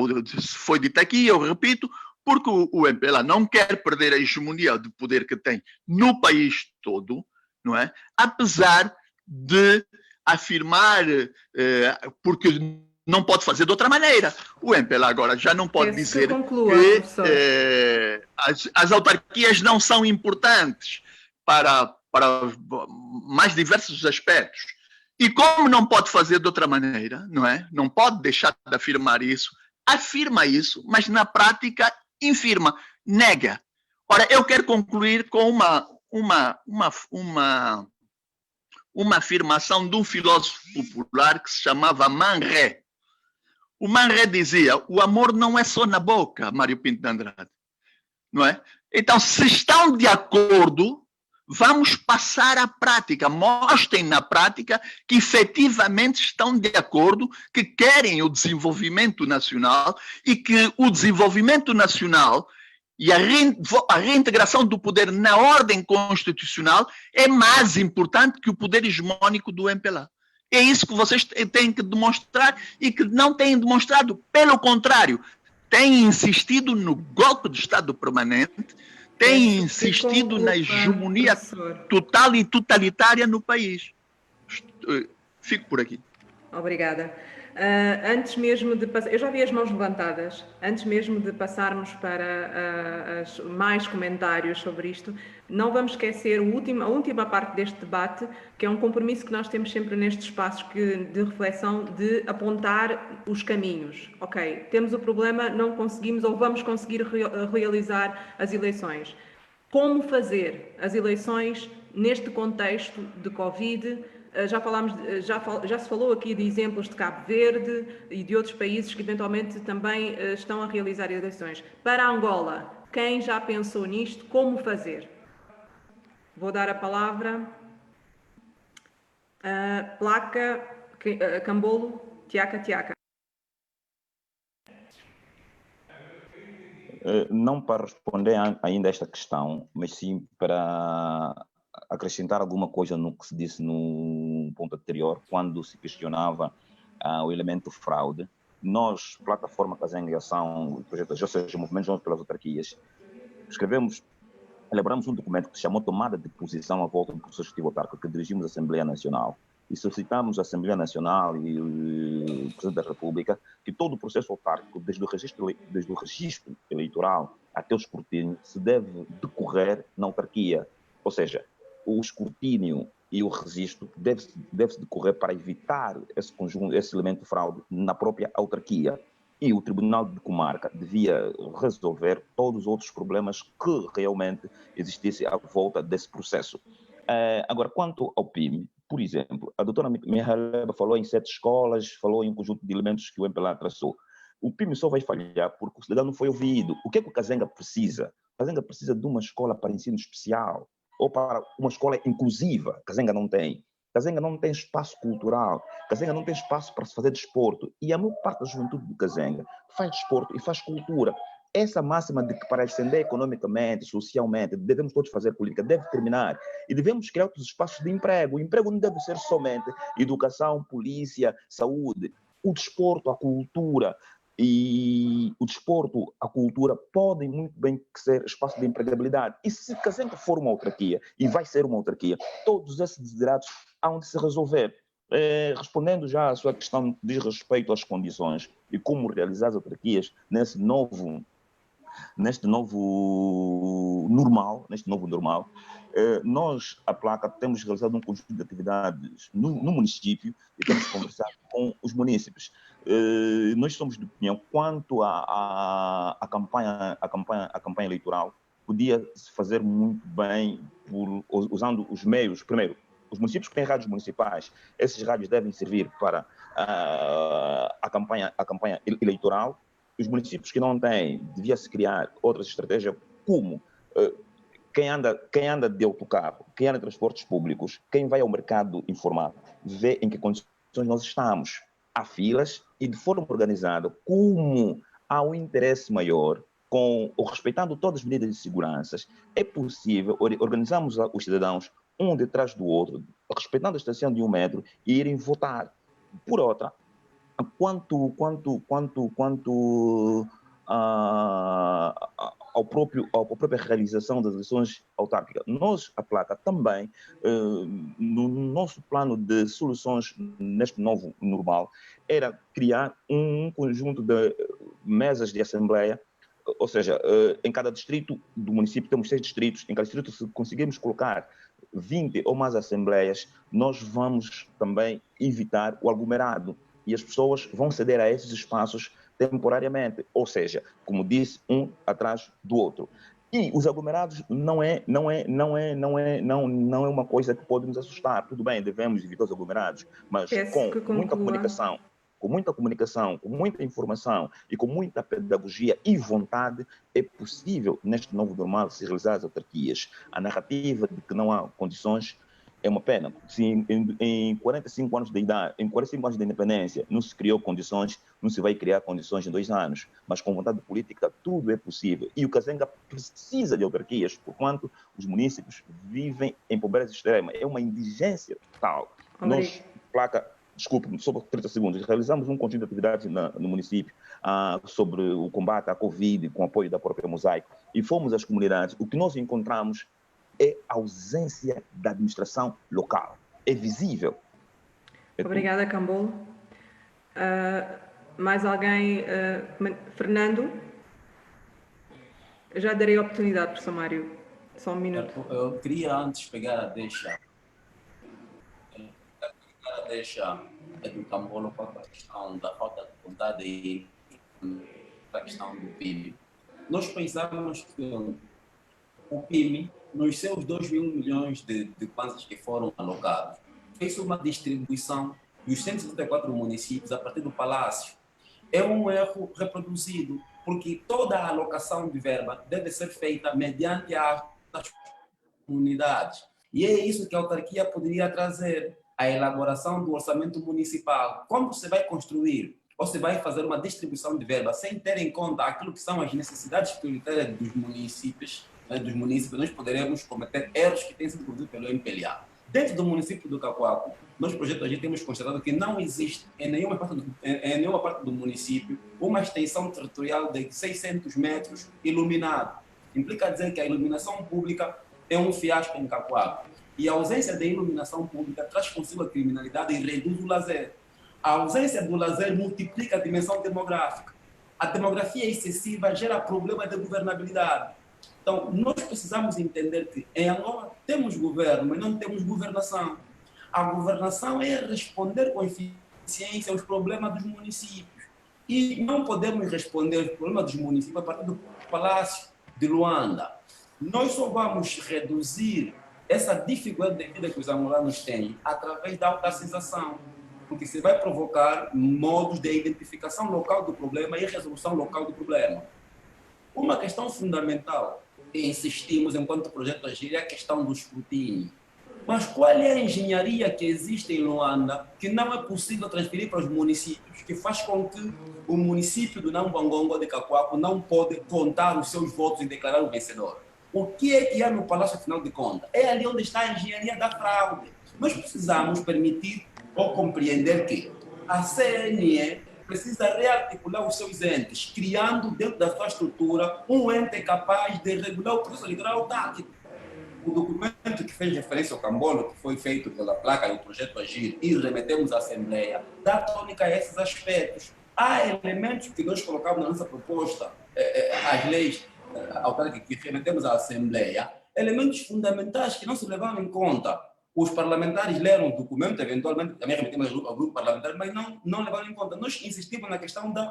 foi dito aqui, eu repito, porque o MPLA não quer perder a hegemonia de poder que tem no país todo, não é? Apesar de afirmar, porque não pode fazer de outra maneira. O MPLA agora já não pode dizer que as autarquias não são importantes para mais diversos aspectos. E como não pode fazer de outra maneira, não é? Não pode deixar de afirmar isso. Afirma isso, mas na prática infirma, nega. Ora, eu quero concluir com uma afirmação de um filósofo popular que se chamava Man Ray. O Man Ray dizia: o amor não é só na boca, Mário Pinto de Andrade. Não é? Então, se estão de acordo, vamos passar à prática. Mostrem na prática que efetivamente estão de acordo, que querem o desenvolvimento nacional e que o desenvolvimento nacional e a reintegração do poder na ordem constitucional é mais importante que o poder hegemônico do MPLA. É isso que vocês têm que demonstrar e que não têm demonstrado. Pelo contrário, têm insistido no golpe de Estado permanente, têm insistido na hegemonia total e totalitária no país. Fico por aqui. Obrigada. Antes mesmo de passar, eu já vi as mãos levantadas, antes mesmo de passarmos para mais comentários sobre isto, não vamos esquecer a última parte deste debate, que é um compromisso que nós temos sempre nestes espaços de reflexão, de apontar os caminhos. Ok, temos o problema, não conseguimos ou vamos conseguir realizar as eleições. Como fazer as eleições neste contexto de Covid? Já se falou aqui de exemplos de Cabo Verde e de outros países que eventualmente também estão a realizar eleições. Para Angola, quem já pensou nisto? Como fazer? Vou dar a palavra a Placa Cambolo Tiaca. Não para responder ainda a esta questão, mas sim para acrescentar alguma coisa no que se disse no ponto anterior, quando se questionava o elemento fraude. Nós, plataforma Kazenga e Ação, projetos, ou seja, movimentos juntos pelas autarquias, elaboramos um documento que se chamou Tomada de Posição à Volta do Processo Executivo Autárquico, que dirigimos à Assembleia Nacional. E solicitamos à Assembleia Nacional e o Presidente da República que todo o processo autárquico, desde o registro eleitoral até o escrutínio, se deve decorrer na autarquia. Ou seja, o escrutínio e o registro deve-se decorrer para evitar esse conjunto, esse elemento de fraude na própria autarquia. E o Tribunal de Comarca devia resolver todos os outros problemas que realmente existissem à volta desse processo. Agora, quanto ao PIM, por exemplo, a doutora Mihaleba falou em 7 escolas, falou em um conjunto de elementos que o MPLA traçou. O PIM só vai falhar porque o cidadão não foi ouvido. O que é que o Kazenga precisa? O Kazenga precisa de uma escola para ensino especial ou para uma escola inclusiva. Kazenga não tem. Kazenga não tem espaço cultural. Kazenga não tem espaço para se fazer desporto. E a maior parte da juventude do Kazenga faz desporto e faz cultura. Essa máxima de que para ascender economicamente, socialmente, devemos todos fazer política, deve terminar. E devemos criar outros espaços de emprego. O emprego não deve ser somente educação, polícia, saúde. O desporto, a cultura podem muito bem ser espaço de empregabilidade. E se Kazenga for uma autarquia, e vai ser uma autarquia, todos esses desiderados hão de se resolver. Respondendo já à sua questão de respeito às condições e como realizar as autarquias neste novo normal, nós, a Placa, temos realizado um conjunto de atividades no município e temos conversado com os munícipes. Nós somos de opinião quanto à campanha eleitoral, podia se fazer muito bem usando os meios. Primeiro, os municípios que têm rádios municipais, esses rádios devem servir para a campanha eleitoral. Os municípios que não têm, devia-se criar outras estratégias, como quem anda de autocarro, quem anda de transportes públicos, quem vai ao mercado informal, vê em que condições nós estamos. Há filas e de forma organizada, como há um interesse maior, respeitando todas as medidas de segurança, é possível organizarmos os cidadãos um detrás do outro, respeitando a distância de 1 metro e irem votar. Por outra, quanto à própria realização das eleições autárquicas, nós, a Placa, também, no nosso plano de soluções neste novo normal, era criar um conjunto de mesas de assembleia, ou seja, em cada distrito do município, temos 6 distritos, em cada distrito, se conseguirmos colocar 20 ou mais assembleias, nós vamos também evitar o aglomerado e as pessoas vão ceder a esses espaços temporariamente, ou seja, como disse, um atrás do outro. E os aglomerados não é uma coisa que pode nos assustar. Tudo bem, devemos evitar os aglomerados, mas com muita comunicação, com muita informação e com muita pedagogia e vontade, é possível, neste novo normal, se realizar as autarquias. A narrativa de que não há condições é uma pena. Se em 45 anos de idade, em 45 anos de independência, não se criou condições, não se vai criar condições em 2 anos. Mas com vontade política, tudo é possível. E o Kazenga precisa de autarquias, porquanto os municípios vivem em pobreza extrema. É uma indigência total. Nós, Placa, desculpe, só por 30 segundos, realizamos um conjunto de atividades no município sobre o combate à Covid, com apoio da própria Mosaico, e fomos às comunidades. O que nós encontramos é a ausência da administração local. É visível. Obrigada, Cambolo. Mais alguém? Fernando? Eu já darei a oportunidade, professor Mário. Só um minuto. Eu queria antes pegar a deixa do Cambolo com a questão da falta de vontade e a questão do PIB. Nós pensamos que o PIB, nos seus 2 mil milhões de kwanzas que foram alocados, fez uma distribuição dos 174 municípios a partir do Palácio. É um erro reproduzido, porque toda a alocação de verba deve ser feita mediante as comunidades. E é isso que a autarquia poderia trazer, a elaboração do orçamento municipal. Como você vai construir, ou você vai fazer uma distribuição de verba sem ter em conta aquilo que são as necessidades prioritárias dos municípios, nós poderemos cometer erros que têm sido cometidos pelo MPLA. Dentro do município do Cacoaco, nos projetos a gente temos constatado que não existe em nenhuma parte do município uma extensão territorial de 600 metros iluminado. Implica dizer que a iluminação pública é um fiasco em Cacoaco. E a ausência da iluminação pública traz consigo a criminalidade e reduz o lazer. A ausência do lazer multiplica a dimensão demográfica. A demografia excessiva gera problemas de governabilidade. Então, nós precisamos entender que em Angola temos governo, mas não temos governação. A governação é responder com eficiência aos problemas dos municípios. E não podemos responder aos problemas dos municípios a partir do Palácio de Luanda. Nós só vamos reduzir essa dificuldade de vida que os angolanos têm através da autarcização, porque você vai provocar modos de identificação local do problema e resolução local do problema. Uma questão fundamental que insistimos enquanto projeto Agir é a questão do escrutínio. Mas qual é a engenharia que existe em Luanda que não é possível transferir para os municípios, que faz com que o município do Nambangongo de Cacoaco não pode contar os seus votos e declarar o vencedor? O que é que há no Palácio, afinal de contas? É ali onde está a engenharia da fraude. Nós precisamos permitir ou compreender que a CNE precisa rearticular os seus entes, criando dentro da sua estrutura um ente capaz de regular o processo eleitoral tático. O documento que fez referência ao Cambolo, que foi feito pela placa e o projeto Agir, e remetemos à Assembleia, dá tônica a esses aspectos. Há elementos que nós colocamos na nossa proposta, as leis autárquicas que remetemos à Assembleia, elementos fundamentais que não se levaram em conta. Os parlamentares leram o documento, eventualmente também remetemos ao grupo parlamentar, mas não levaram em conta. Nós insistimos na questão do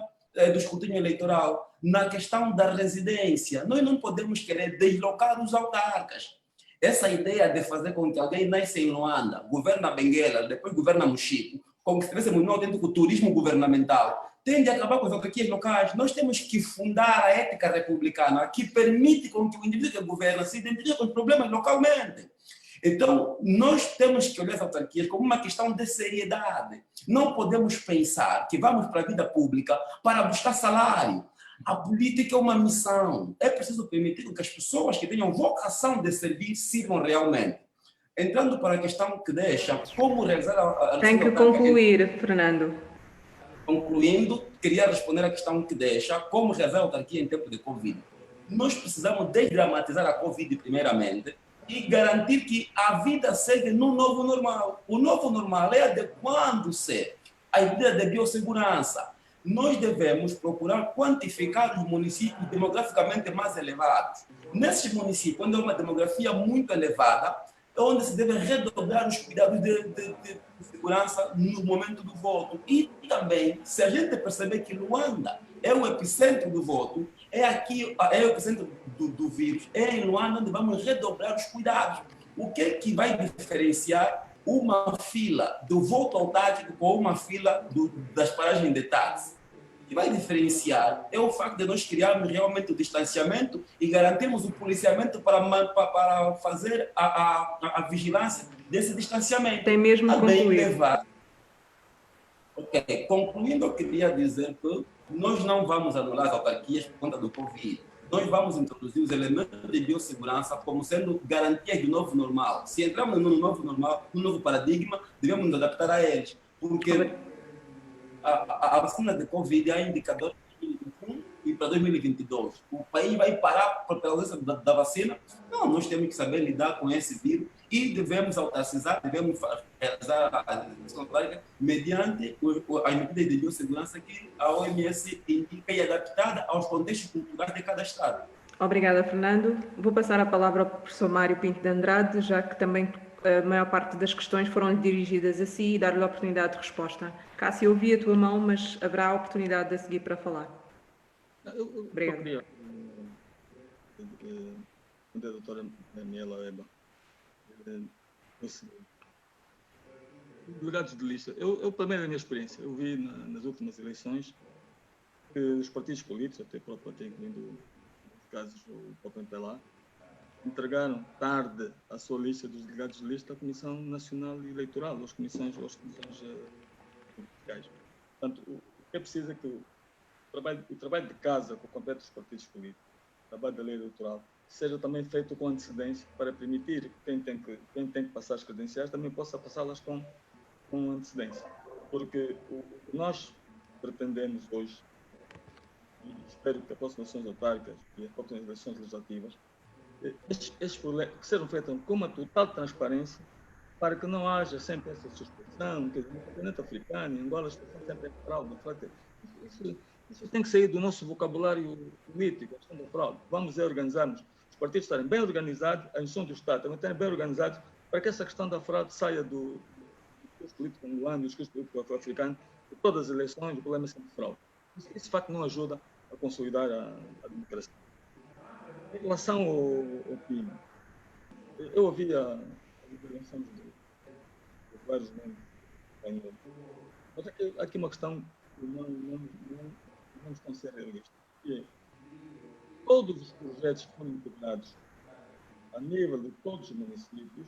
escrutínio eleitoral, na questão da residência. Nós não podemos querer deslocar os autarcas. Essa ideia de fazer com que alguém nasça em Luanda, governa Benguela, depois governa Mochico, como se tivéssemos um autêntico turismo governamental, tende a acabar com as autarquias locais. Nós temos que fundar a ética republicana que permite com que o indivíduo que governa se identifique com os problemas localmente. Então, nós temos que olhar as autarquias como uma questão de seriedade. Não podemos pensar que vamos para a vida pública para buscar salário. A política é uma missão. É preciso permitir que as pessoas que tenham vocação de servir sirvam realmente. Entrando para a questão que deixa, como realizar a... Tem que concluir, Fernando. Concluindo, queria responder à questão que deixa, como realizar a autarquia em tempo de Covid. Nós precisamos desdramatizar a Covid primeiramente, e garantir que a vida segue no novo normal. O novo normal é adequando-se à medida de biossegurança. Nós devemos procurar quantificar os municípios demograficamente mais elevados. Nesses municípios, onde há uma demografia muito elevada, é onde se deve redobrar os cuidados de segurança no momento do voto. E também, se a gente perceber que Luanda é o epicentro do voto, é o epicentro do vírus, é em Luanda onde vamos redobrar os cuidados. O que é que vai diferenciar uma fila do voto autárquico com uma fila das paragens de táxi? O que vai diferenciar é o facto de nós criarmos realmente o distanciamento e garantirmos o policiamento para fazer a vigilância desse distanciamento. Tem mesmo concluir. Ok, concluindo, eu queria dizer que nós não vamos anular as autarquias por conta do Covid. Nós vamos introduzir os elementos de biossegurança como sendo garantias do novo normal. Se entramos no novo normal, no novo paradigma, devemos nos adaptar a eles. Porque a vacina de Covid há indicadores de 2021 e para 2022, o país vai parar pela ausência da vacina? Não, nós temos que saber lidar com esse vírus e devemos autarcizar, devemos realizar a desinfecção mediante as medidas de biossegurança que a OMS indica e adaptada aos contextos culturais de cada estado. Obrigada, Fernando. Vou passar a palavra ao professor Mário Pinto de Andrade, já que também a maior parte das questões foram dirigidas a si e dar-lhe a oportunidade de resposta. Cássio, ouvi a tua mão, mas haverá a oportunidade de a seguir para falar. Obrigada. A doutora Daniela Eba, delegados de lista, eu primeiro, a minha experiência, eu vi nas últimas eleições que os partidos políticos, até próprio, incluindo casos o próprio MPLA, entregaram tarde a sua lista dos delegados de lista à Comissão Nacional Eleitoral, às comissões políticas. Portanto, o que é preciso é que o trabalho de casa que compete os partidos políticos, o trabalho da lei eleitoral, seja também feito com antecedência para permitir que quem tem que passar as credenciais também possa passá-las com antecedência. Porque o que nós pretendemos hoje, e espero que as próximas eleições autárquicas e as próximas eleições legislativas, estes problemas que sejam feitos com uma total transparência para que não haja sempre essa suspeição, que no continente africano, em Angola, as pessoas sempre é fraude. Isso tem que sair do nosso vocabulário político, a questão da fraude. Vamos organizarmos, os partidos estarem bem organizados, a instituição do Estado também estarem bem organizados, para que essa questão da fraude saia do discurso político angolano, do discurso político africano, de todas as eleições, o problema é sempre fraude. Esse facto não ajuda a consolidar a democracia. Em relação ao PIB, eu ouvi as intervenções de vários membros do painel, mas aqui uma questão que não estão a ser realistas, que é, todos os projetos que foram integrados a nível de todos os municípios,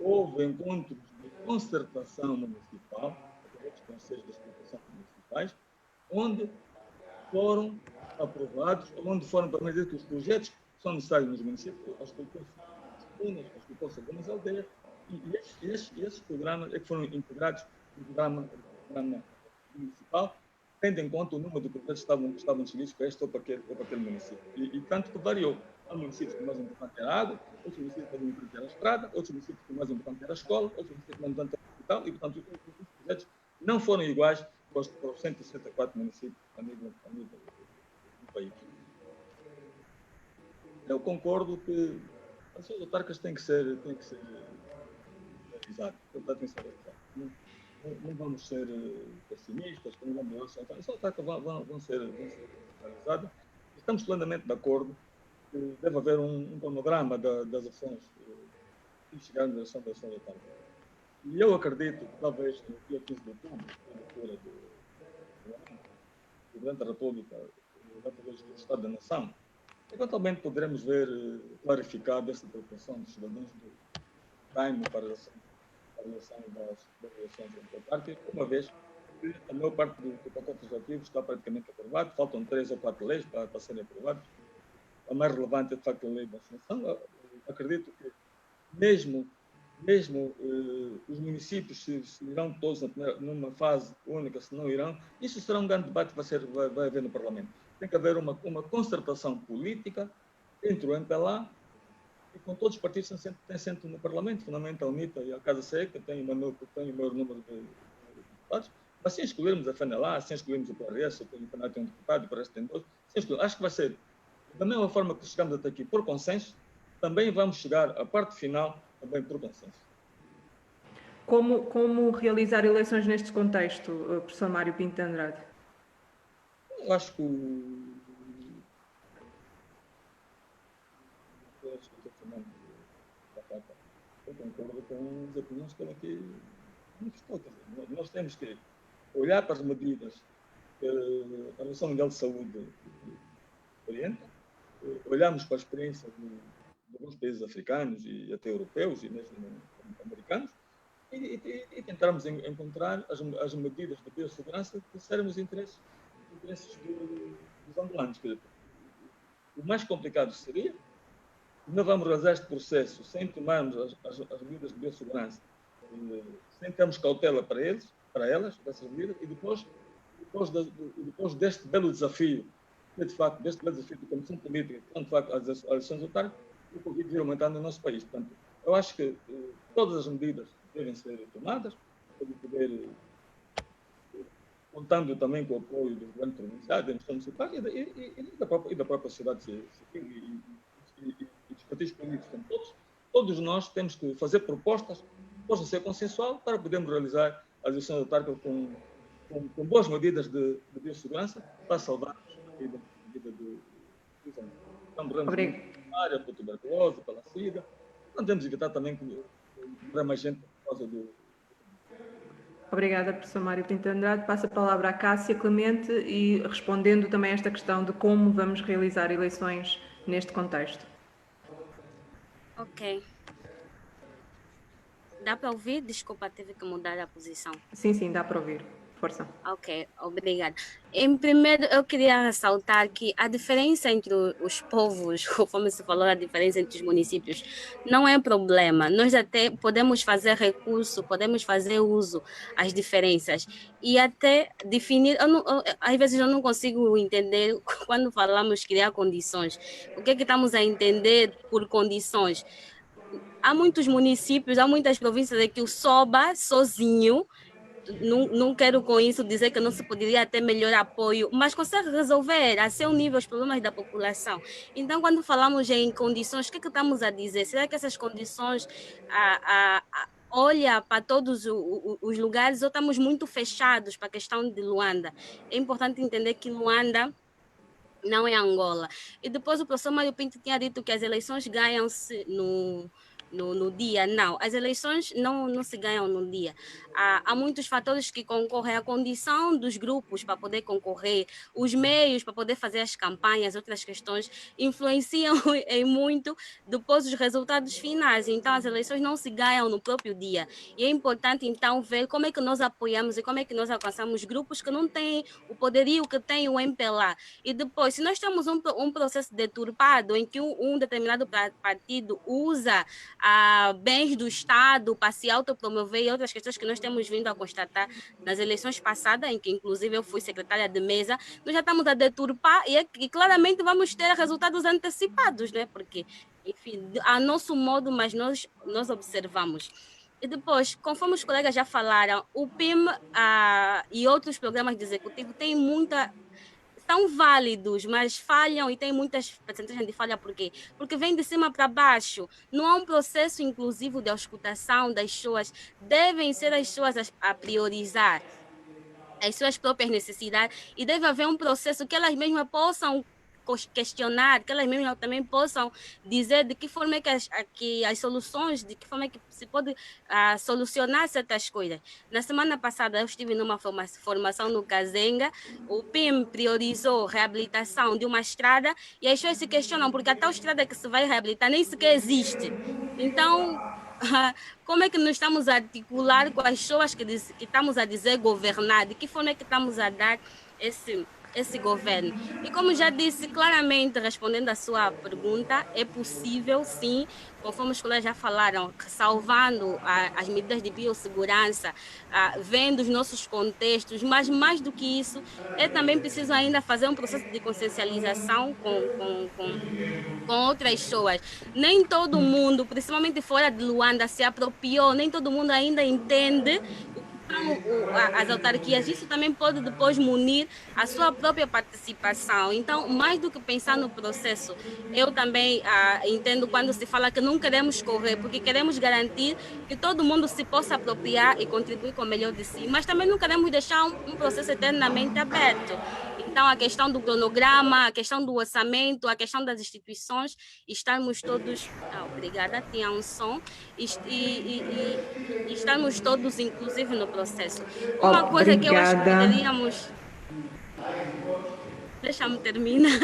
houve encontros de concertação municipal, através dos conselhos de exploração municipais, onde foram aprovados, onde foram permitidos que os projetos que são necessários nos municípios, as culturas comunas, as culturas algumas aldeias, e esses programas é que foram integrados no programa municipal, tendo em conta o número de projetos que estavam inscritos para este ou para aquele município. E tanto que variou. Há municípios que o mais importante era a água, outros municípios que o mais importante era a estrada, outros municípios que o mais importante era a escola, outros municípios que o mais importante era o hospital, e, portanto, os projetos não foram iguais para os 164 municípios a nível do país. Eu concordo que as suas autarcas têm que ser realizadas. Não vamos ser pessimistas, não vamos as autarcas vão ser realizadas. Estamos plenamente de acordo que deve haver um cronograma das ações e chegar na direção das ações autárquicas. E eu acredito que talvez no dia 15 de outubro, na altura do Presidente da República, do Estado da Nação, eventualmente poderemos ver clarificada essa preocupação dos cidadãos do time para a relação das eleições autárquicas, uma vez que a maior parte do pacote legislativo está praticamente aprovado, faltam 3 ou 4 leis para serem aprovadas. A mais relevante é, de facto, a lei da vacinação. Acredito que mesmo os municípios, se irão todos numa fase única, se não irão, isso será um grande debate que vai haver no Parlamento. Tem que haver uma concertação política entre o MPLA e com todos os partidos que têm assento no Parlamento, fundamentalmente a UNITA e a Casa CE, que tem o maior número de deputados. Mas se escolhermos a FNLA, se escolhermos o PRS, o PNL tem um deputado, o PRS tem 2, acho que vai ser, da mesma forma que chegamos até aqui por consenso, também vamos chegar à parte final também por consenso. Como realizar eleições neste contexto, professor Mário Pinto de Andrade? Eu acho que eu concordo com as opiniões que ele aqui manifestou. Nós temos que olhar para as medidas que a Organização Mundial de Saúde orienta, olharmos para a experiência de alguns países africanos e até europeus e mesmo americanos e tentarmos encontrar as medidas de biossegurança que servem os interesses dos angolanos. O mais complicado seria não vamos realizar este processo sem tomarmos as medidas de biossegurança, sem termos cautela para elas, dessas medidas, e depois deste belo desafio de facto, deste desafio da Comissão Política, quando de facto as eleições autárquicas, o Covid vir aumentando no nosso país. Portanto, eu acho que todas as medidas devem ser tomadas para poder, contando também com o apoio dos governos provinciais, da administração municipal e da própria sociedade civil e dos partidos políticos. Portanto, todos nós temos que fazer propostas que possam ser consensual para podermos realizar as eleições autárquicas com boas medidas de biossegurança para salvar a vida dos anos. Então, morremos pela área, pela tuberculose, pela SIDA. Não temos que evitar também que morra mais gente por causa do... Obrigada, professor Mário Pinto Andrade. Passo a palavra à Cássia Clemente e respondendo também a esta questão de como vamos realizar eleições neste contexto. Ok. Dá para ouvir? Desculpa, teve que mudar a posição. Sim, dá para ouvir. Força. Ok, obrigada. Em primeiro, eu queria ressaltar que a diferença entre os povos, conforme se falou, a diferença entre os municípios, não é problema. Nós até podemos fazer recurso, podemos fazer uso às diferenças e até definir. Às vezes eu não consigo entender quando falamos criar condições. O que é que estamos a entender por condições? Há muitos municípios, há muitas províncias em que o SOBA sozinho, não quero com isso dizer que não se poderia ter melhor apoio, mas consegue resolver a seu nível os problemas da população. Então, quando falamos em condições, o que é que estamos a dizer? Será que essas condições olha para todos os lugares ou estamos muito fechados para a questão de Luanda? É importante entender que Luanda não é Angola. E depois o professor Mário Pinto tinha dito que as eleições ganham-se no dia. Não, as eleições não se ganham no dia. Há muitos fatores que concorrem, a condição dos grupos para poder concorrer, os meios para poder fazer as campanhas, outras questões influenciam em muito depois os resultados finais. Então as eleições não se ganham no próprio dia. E é importante então ver como é que nós apoiamos e como é que nós alcançamos grupos que não têm o poderio que tem o MPLA. E depois, se nós temos um processo deturpado em que um determinado partido usa bens do Estado para se autopromover e outras questões que nós temos vindo a constatar nas eleições passadas, em que inclusive eu fui secretária de mesa, nós já estamos a deturpar e claramente vamos ter resultados antecipados, né? Porque, enfim, a nosso modo, mas nós observamos. E depois, conforme os colegas já falaram, o PIM e outros programas de executivo têm são válidos, mas falham e tem muitas percentagens de falha. Por quê? Porque vem de cima para baixo. Não há um processo inclusivo de auscultação das pessoas. Devem ser as pessoas a priorizar as suas próprias necessidades e deve haver um processo que elas mesmas possam questionar, que elas mesmas também possam dizer de que forma é que as soluções, de que forma é que se pode solucionar certas coisas. Na semana passada eu estive numa formação no Kazenga, o PIM priorizou reabilitação de uma estrada e as pessoas se questionam porque a tal estrada que se vai reabilitar nem sequer existe. Então, como é que nós estamos a articular com as pessoas que estamos a dizer governar? De que forma é que estamos a dar esse governo? E como já disse claramente, respondendo à sua pergunta, é possível sim, conforme os colegas já falaram, salvando as medidas de biossegurança, vendo os nossos contextos, mas mais do que isso, é também preciso ainda fazer um processo de consciencialização com outras pessoas. Nem todo mundo, principalmente fora de Luanda, se apropriou, nem todo mundo ainda entende as autarquias. Isso também pode depois munir a sua própria participação. Então, mais do que pensar no processo, eu também entendo quando se fala que não queremos correr, porque queremos garantir que todo mundo se possa apropriar e contribuir com o melhor de si, mas também não queremos deixar um processo eternamente aberto. Então, a questão do cronograma, a questão do orçamento, a questão das instituições, estarmos todos... obrigada, tinha um som. E estarmos todos, inclusive, no processo. Uma coisa que eu acho que poderíamos... Deixa-me terminar.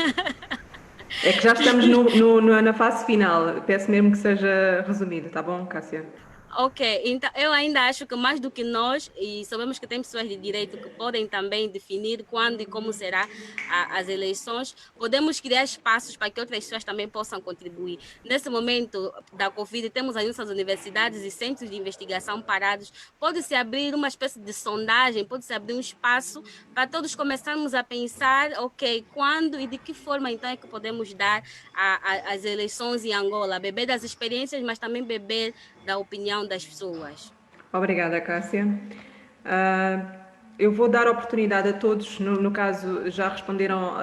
É que já estamos na fase final. Peço mesmo que seja resumido, tá bom, Cássia? Ok, então eu ainda acho que mais do que nós, e sabemos que tem pessoas de direito que podem também definir quando e como será as eleições, podemos criar espaços para que outras pessoas também possam contribuir. Nesse momento da Covid, temos as nossas universidades e centros de investigação parados, pode-se abrir uma espécie de sondagem, pode-se abrir um espaço para todos começarmos a pensar, ok, quando e de que forma então é que podemos dar as eleições em Angola, beber das experiências, mas também beber da opinião das pessoas. Obrigada, Cássia. Eu vou dar oportunidade a todos, no caso já responderam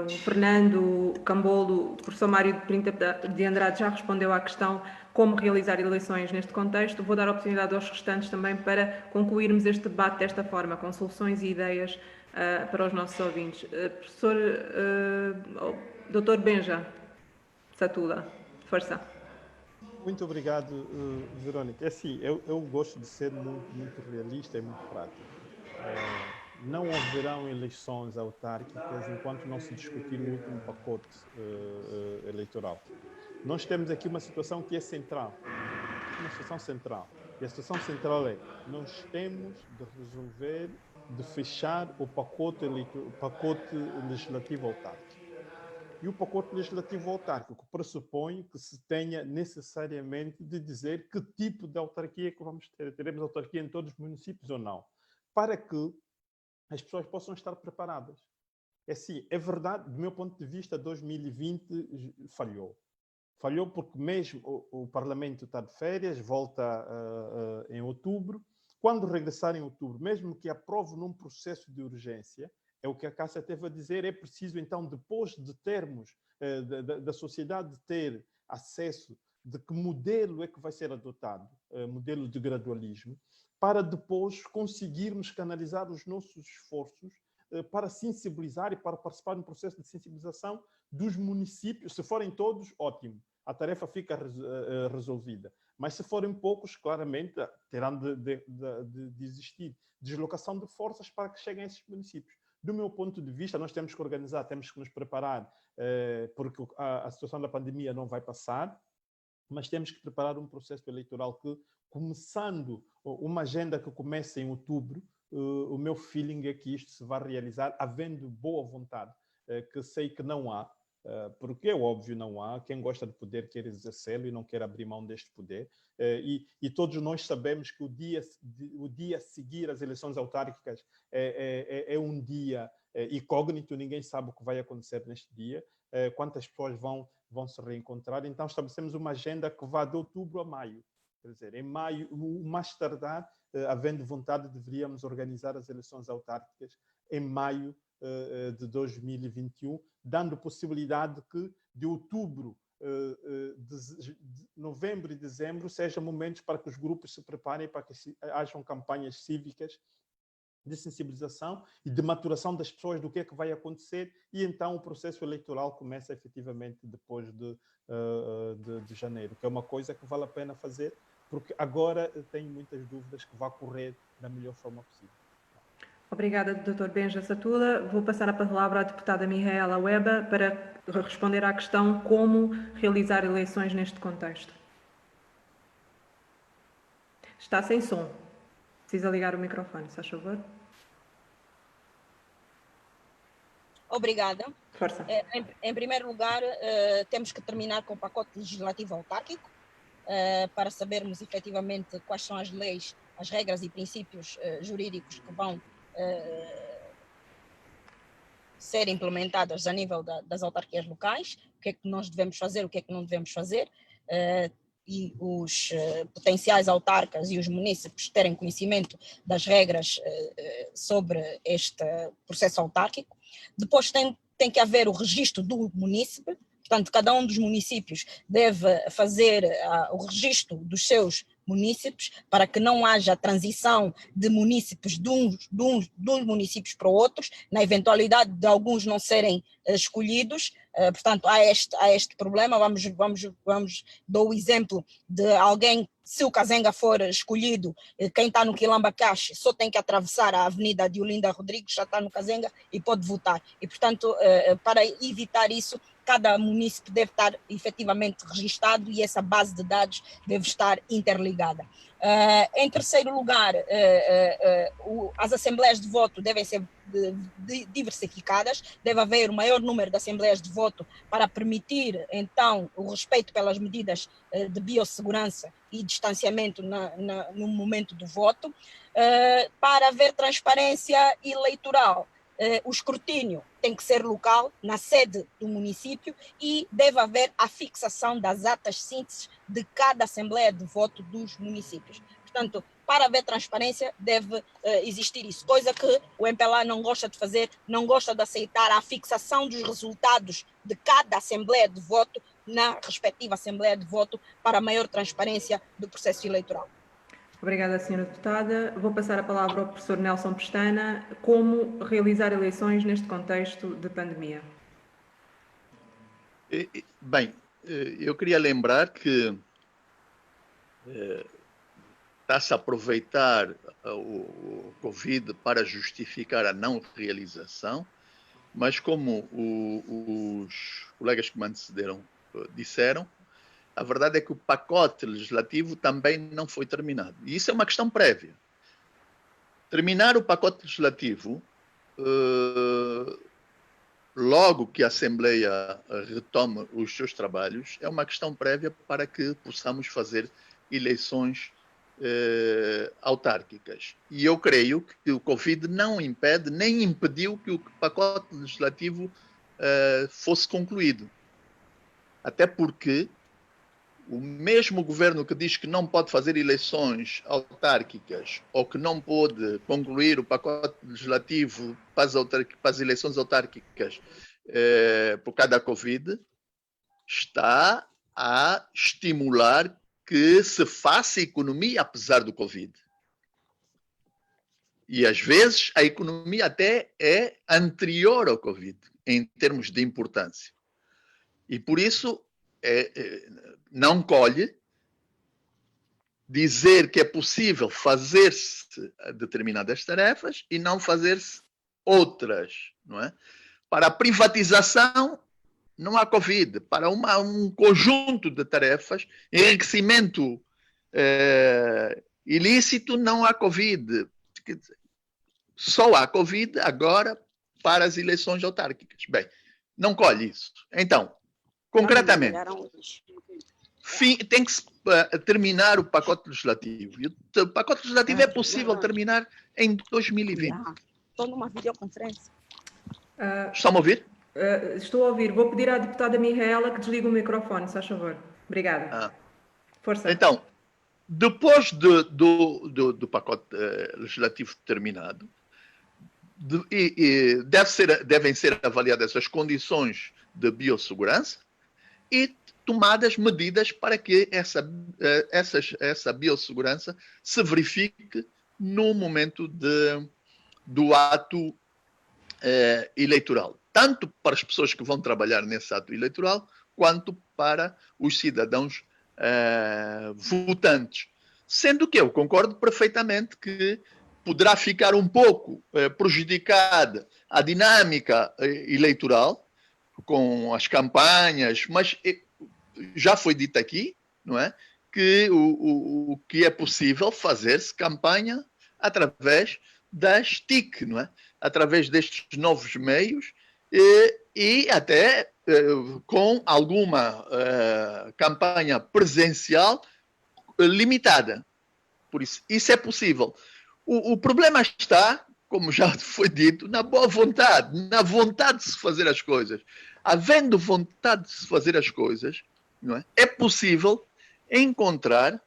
o Fernando, o Cambolo, o professor Mário de Andrade já respondeu à questão como realizar eleições neste contexto. Vou dar oportunidade aos restantes também para concluirmos este debate desta forma, com soluções e ideias para os nossos ouvintes. Professor Dr. Benja Satula, força. Muito obrigado, Verônica. É assim, eu gosto de ser muito realista e muito prático. Não haverão eleições autárquicas enquanto não se discutir o último pacote eleitoral. Nós temos aqui uma situação que é central, uma situação central. E a situação central é, nós temos de resolver, de fechar o pacote legislativo autárquico. E o pacote legislativo autárquico pressupõe que se tenha necessariamente de dizer que tipo de autarquia que vamos ter. Teremos autarquia em todos os municípios ou não? Para que as pessoas possam estar preparadas. É assim, é verdade, do meu ponto de vista, 2020 falhou. Falhou porque mesmo o Parlamento está de férias, volta em outubro. Quando regressar em outubro, mesmo que aprove num processo de urgência, é o que a Cássia teve a dizer, é preciso então, depois de termos, da sociedade ter acesso de que modelo é que vai ser adotado, modelo de gradualismo, para depois conseguirmos canalizar os nossos esforços para sensibilizar e para participar no processo de sensibilização dos municípios. Se forem todos, ótimo, a tarefa fica resolvida. Mas se forem poucos, claramente terão de existir deslocação de forças para que cheguem a esses municípios. Do meu ponto de vista, nós temos que organizar, temos que nos preparar, porque a situação da pandemia não vai passar, mas temos que preparar um processo eleitoral que, começando uma agenda que começa em outubro, o meu feeling é que isto se vai realizar havendo boa vontade, que sei que não há, porque é óbvio, não há. Quem gosta de poder quer exercê-lo e não quer abrir mão deste poder. E todos nós sabemos que o dia a seguir às eleições autárquicas é um dia incógnito, ninguém sabe o que vai acontecer neste dia, quantas pessoas vão se reencontrar. Então estabelecemos uma agenda que vá de outubro a maio. Quer dizer, em maio, o mais tardar, havendo vontade, deveríamos organizar as eleições autárquicas em maio de 2021, dando possibilidade que de outubro, de novembro e dezembro sejam momentos para que os grupos se preparem, para que hajam campanhas cívicas de sensibilização e de maturação das pessoas do que é que vai acontecer, e então o processo eleitoral começa efetivamente depois de janeiro, que é uma coisa que vale a pena fazer, porque agora tenho muitas dúvidas que vai correr da melhor forma possível. Obrigada, Dr. Benja Satula. Vou passar a palavra à deputada Mihaela Weba para responder à questão como realizar eleições neste contexto. Está sem som. Precisa ligar o microfone, se faz favor. Obrigada. Força. Em primeiro lugar, temos que terminar com o pacote legislativo autárquico, para sabermos efetivamente quais são as leis, as regras e princípios jurídicos que vão ser implementadas a nível das autarquias locais, o que é que nós devemos fazer, o que é que não devemos fazer, e os potenciais autarcas e os munícipes terem conhecimento das regras sobre este processo autárquico. Depois tem que haver o registro do munícipe, portanto, cada um dos municípios deve fazer o registro dos seus munícipes para que não haja transição de munícipes de uns municípios para outros, na eventualidade de alguns não serem escolhidos. Portanto, há este problema. Dou o exemplo de alguém, se o Kazenga for escolhido, quem está no Quilamba-Cache só tem que atravessar a avenida de Olinda Rodrigues, já está no Kazenga e pode votar. E, portanto, para evitar isso, cada município deve estar efetivamente registado e essa base de dados deve estar interligada. Em terceiro lugar, as assembleias de voto devem ser diversificadas, deve haver o maior número de assembleias de voto para permitir, então, o respeito pelas medidas de biossegurança e distanciamento no momento do voto, para haver transparência eleitoral. O escrutínio tem que ser local, na sede do município, e deve haver a fixação das atas sínteses de cada assembleia de voto dos municípios. Portanto, para haver transparência, deve existir isso, coisa que o MPLA não gosta de fazer, não gosta de aceitar a fixação dos resultados de cada assembleia de voto na respectiva assembleia de voto para maior transparência do processo eleitoral. Obrigada, Sra. Deputada. Vou passar a palavra ao professor Nelson Pestana. Como realizar eleições neste contexto de pandemia? Bem, eu queria lembrar que está-se a aproveitar o Covid para justificar a não realização, mas como os colegas que me antecederam disseram, a verdade é que o pacote legislativo também não foi terminado. E isso é uma questão prévia. Terminar o pacote legislativo, logo que a Assembleia retome os seus trabalhos, é uma questão prévia para que possamos fazer eleições autárquicas. E eu creio que o Covid não impede, nem impediu que o pacote legislativo fosse concluído. Até porque o mesmo governo que diz que não pode fazer eleições autárquicas ou que não pôde concluir o pacote legislativo para as eleições autárquicas por causa da Covid, está a estimular que se faça economia apesar do Covid. E às vezes a economia até é anterior ao Covid, em termos de importância. E por isso não colhe dizer que é possível fazer-se determinadas tarefas e não fazer-se outras, não é? Para a privatização não há Covid, para um conjunto de tarefas, enriquecimento ilícito não há Covid. Só há Covid agora para as eleições autárquicas. Bem, não colhe isso. Então, concretamente, tem que se terminar o pacote legislativo. E o pacote legislativo é possível terminar em 2020. Estou numa videoconferência. Estão a ouvir? Estou a ouvir. Vou pedir à deputada Micaela que desligue o microfone, se faz favor. Obrigada. Força. Então, depois do pacote legislativo terminado, devem ser avaliadas as condições de biossegurança e tomadas medidas para que essa biossegurança se verifique no momento do ato eleitoral. Tanto para as pessoas que vão trabalhar nesse ato eleitoral, quanto para os cidadãos votantes. Sendo que eu concordo perfeitamente que poderá ficar um pouco prejudicada a dinâmica eleitoral com as campanhas, mas já foi dito aqui, não é, que o que é possível fazer-se campanha através das TIC, não é? Através destes novos meios e até com alguma campanha presencial limitada. Por isso é possível. O problema está, como já foi dito, na boa vontade, na vontade de se fazer as coisas. Havendo vontade de se fazer as coisas, não é? É possível encontrar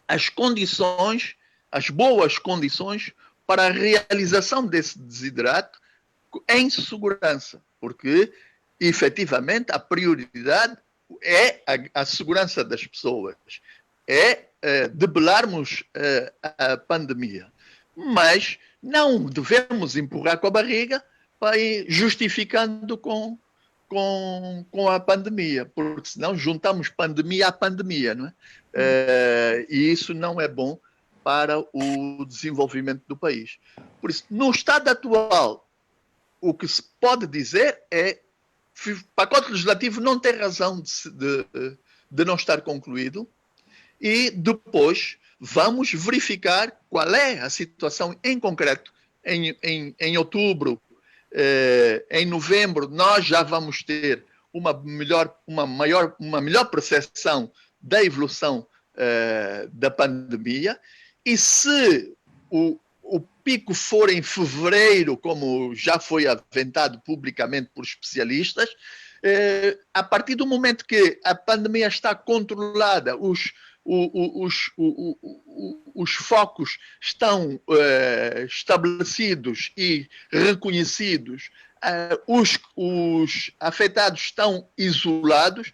as condições, as boas condições para a realização desse desidrato em segurança, porque efetivamente a prioridade é a segurança das pessoas, é debelarmos a pandemia, mas não devemos empurrar com a barriga para ir justificando com a pandemia, porque senão juntamos pandemia à pandemia, não é? E isso não é bom para o desenvolvimento do país. Por isso, no estado atual, o que se pode dizer é pacote legislativo não tem razão de não estar concluído. E depois vamos verificar qual é a situação em concreto. Em outubro, em novembro, nós já vamos ter uma melhor percepção da evolução da pandemia. E se o pico for em fevereiro, como já foi aventado publicamente por especialistas, a partir do momento que a pandemia está controlada, os focos estão estabelecidos e reconhecidos, os afetados estão isolados,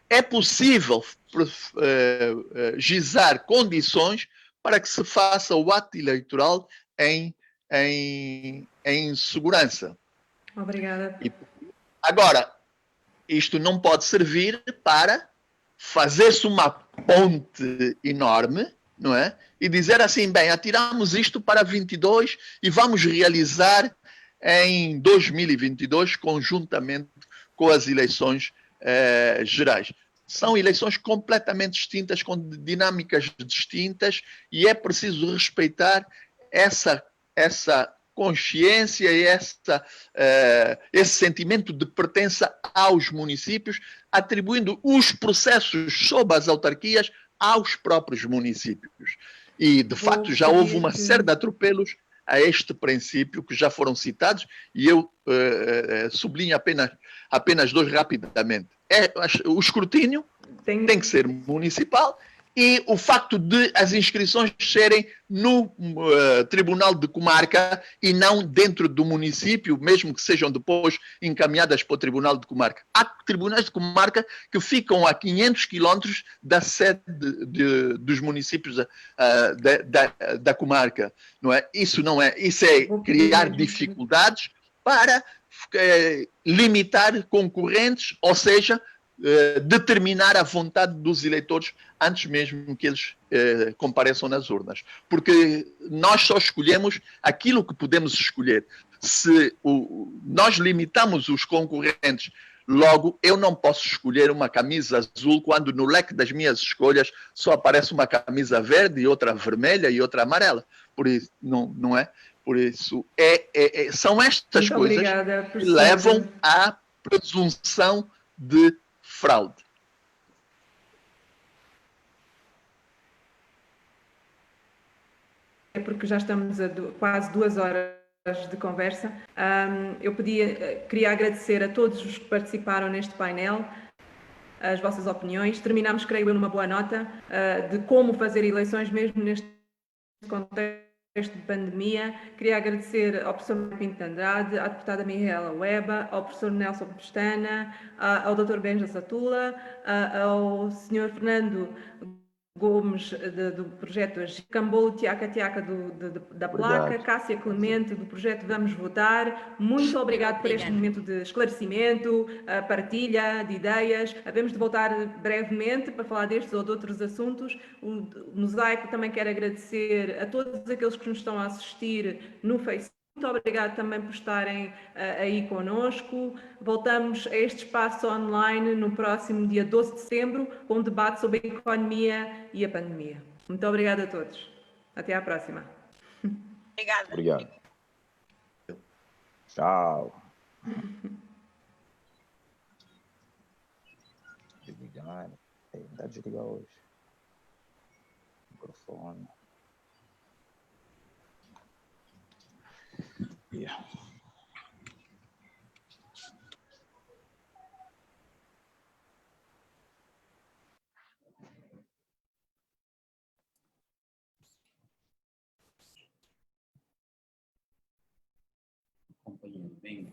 é possível gizar condições para que se faça o ato eleitoral em segurança. Obrigada. Agora, isto não pode servir para fazer-se uma ponte enorme, não é? E dizer assim, bem, atiramos isto para 22 e vamos realizar em 2022, conjuntamente com as eleições gerais. São eleições completamente distintas, com dinâmicas distintas, e é preciso respeitar essa consciência e esse sentimento de pertença aos municípios, atribuindo os processos sob as autarquias aos próprios municípios. E, de facto, já houve uma série de atropelos a este princípio que já foram citados, e eu sublinho apenas dois rapidamente. O escrutínio tem que ser municipal, e o facto de as inscrições serem no Tribunal de Comarca e não dentro do município, mesmo que sejam depois encaminhadas para o Tribunal de Comarca. Há tribunais de comarca que ficam a 500 quilómetros da sede dos municípios da comarca. Não é? Isso é criar dificuldades para limitar concorrentes, ou seja, determinar a vontade dos eleitores antes mesmo que eles compareçam nas urnas. Porque nós só escolhemos aquilo que podemos escolher. Se nós limitamos os concorrentes, logo eu não posso escolher uma camisa azul quando no leque das minhas escolhas só aparece uma camisa verde, e outra vermelha e outra amarela. Por isso, não é? Por isso, são estas Muito coisas obrigada, que levam à presunção de fraude. É porque já estamos a quase 2 horas de conversa. Eu queria agradecer a todos os que participaram neste painel as vossas opiniões. Terminamos, creio eu, numa boa nota de como fazer eleições mesmo neste contexto de pandemia. Queria agradecer ao professor Pinto Andrade, à deputada Mihaela Weba, ao professor Nelson Pestana, ao Dr. Benja Satula, ao Sr. Fernando Gomes, do projeto Cambolo Tiaca Tiaca da Placa, Cássia Clemente, do projeto Vamos Votar. Muito obrigado por este momento de esclarecimento, partilha de ideias. Havemos de voltar brevemente para falar destes ou de outros assuntos. O Mosaico também quer agradecer a todos aqueles que nos estão a assistir no Facebook. Muito obrigado também por estarem aí conosco. Voltamos a este espaço online no próximo dia 12 de setembro, com um debate sobre a economia e a pandemia. Muito obrigada a todos. Até à próxima. Obrigada. Obrigado. Tchau. Desligar. Ainda desligar hoje. Microfone. Yeah. Companheiro, bem.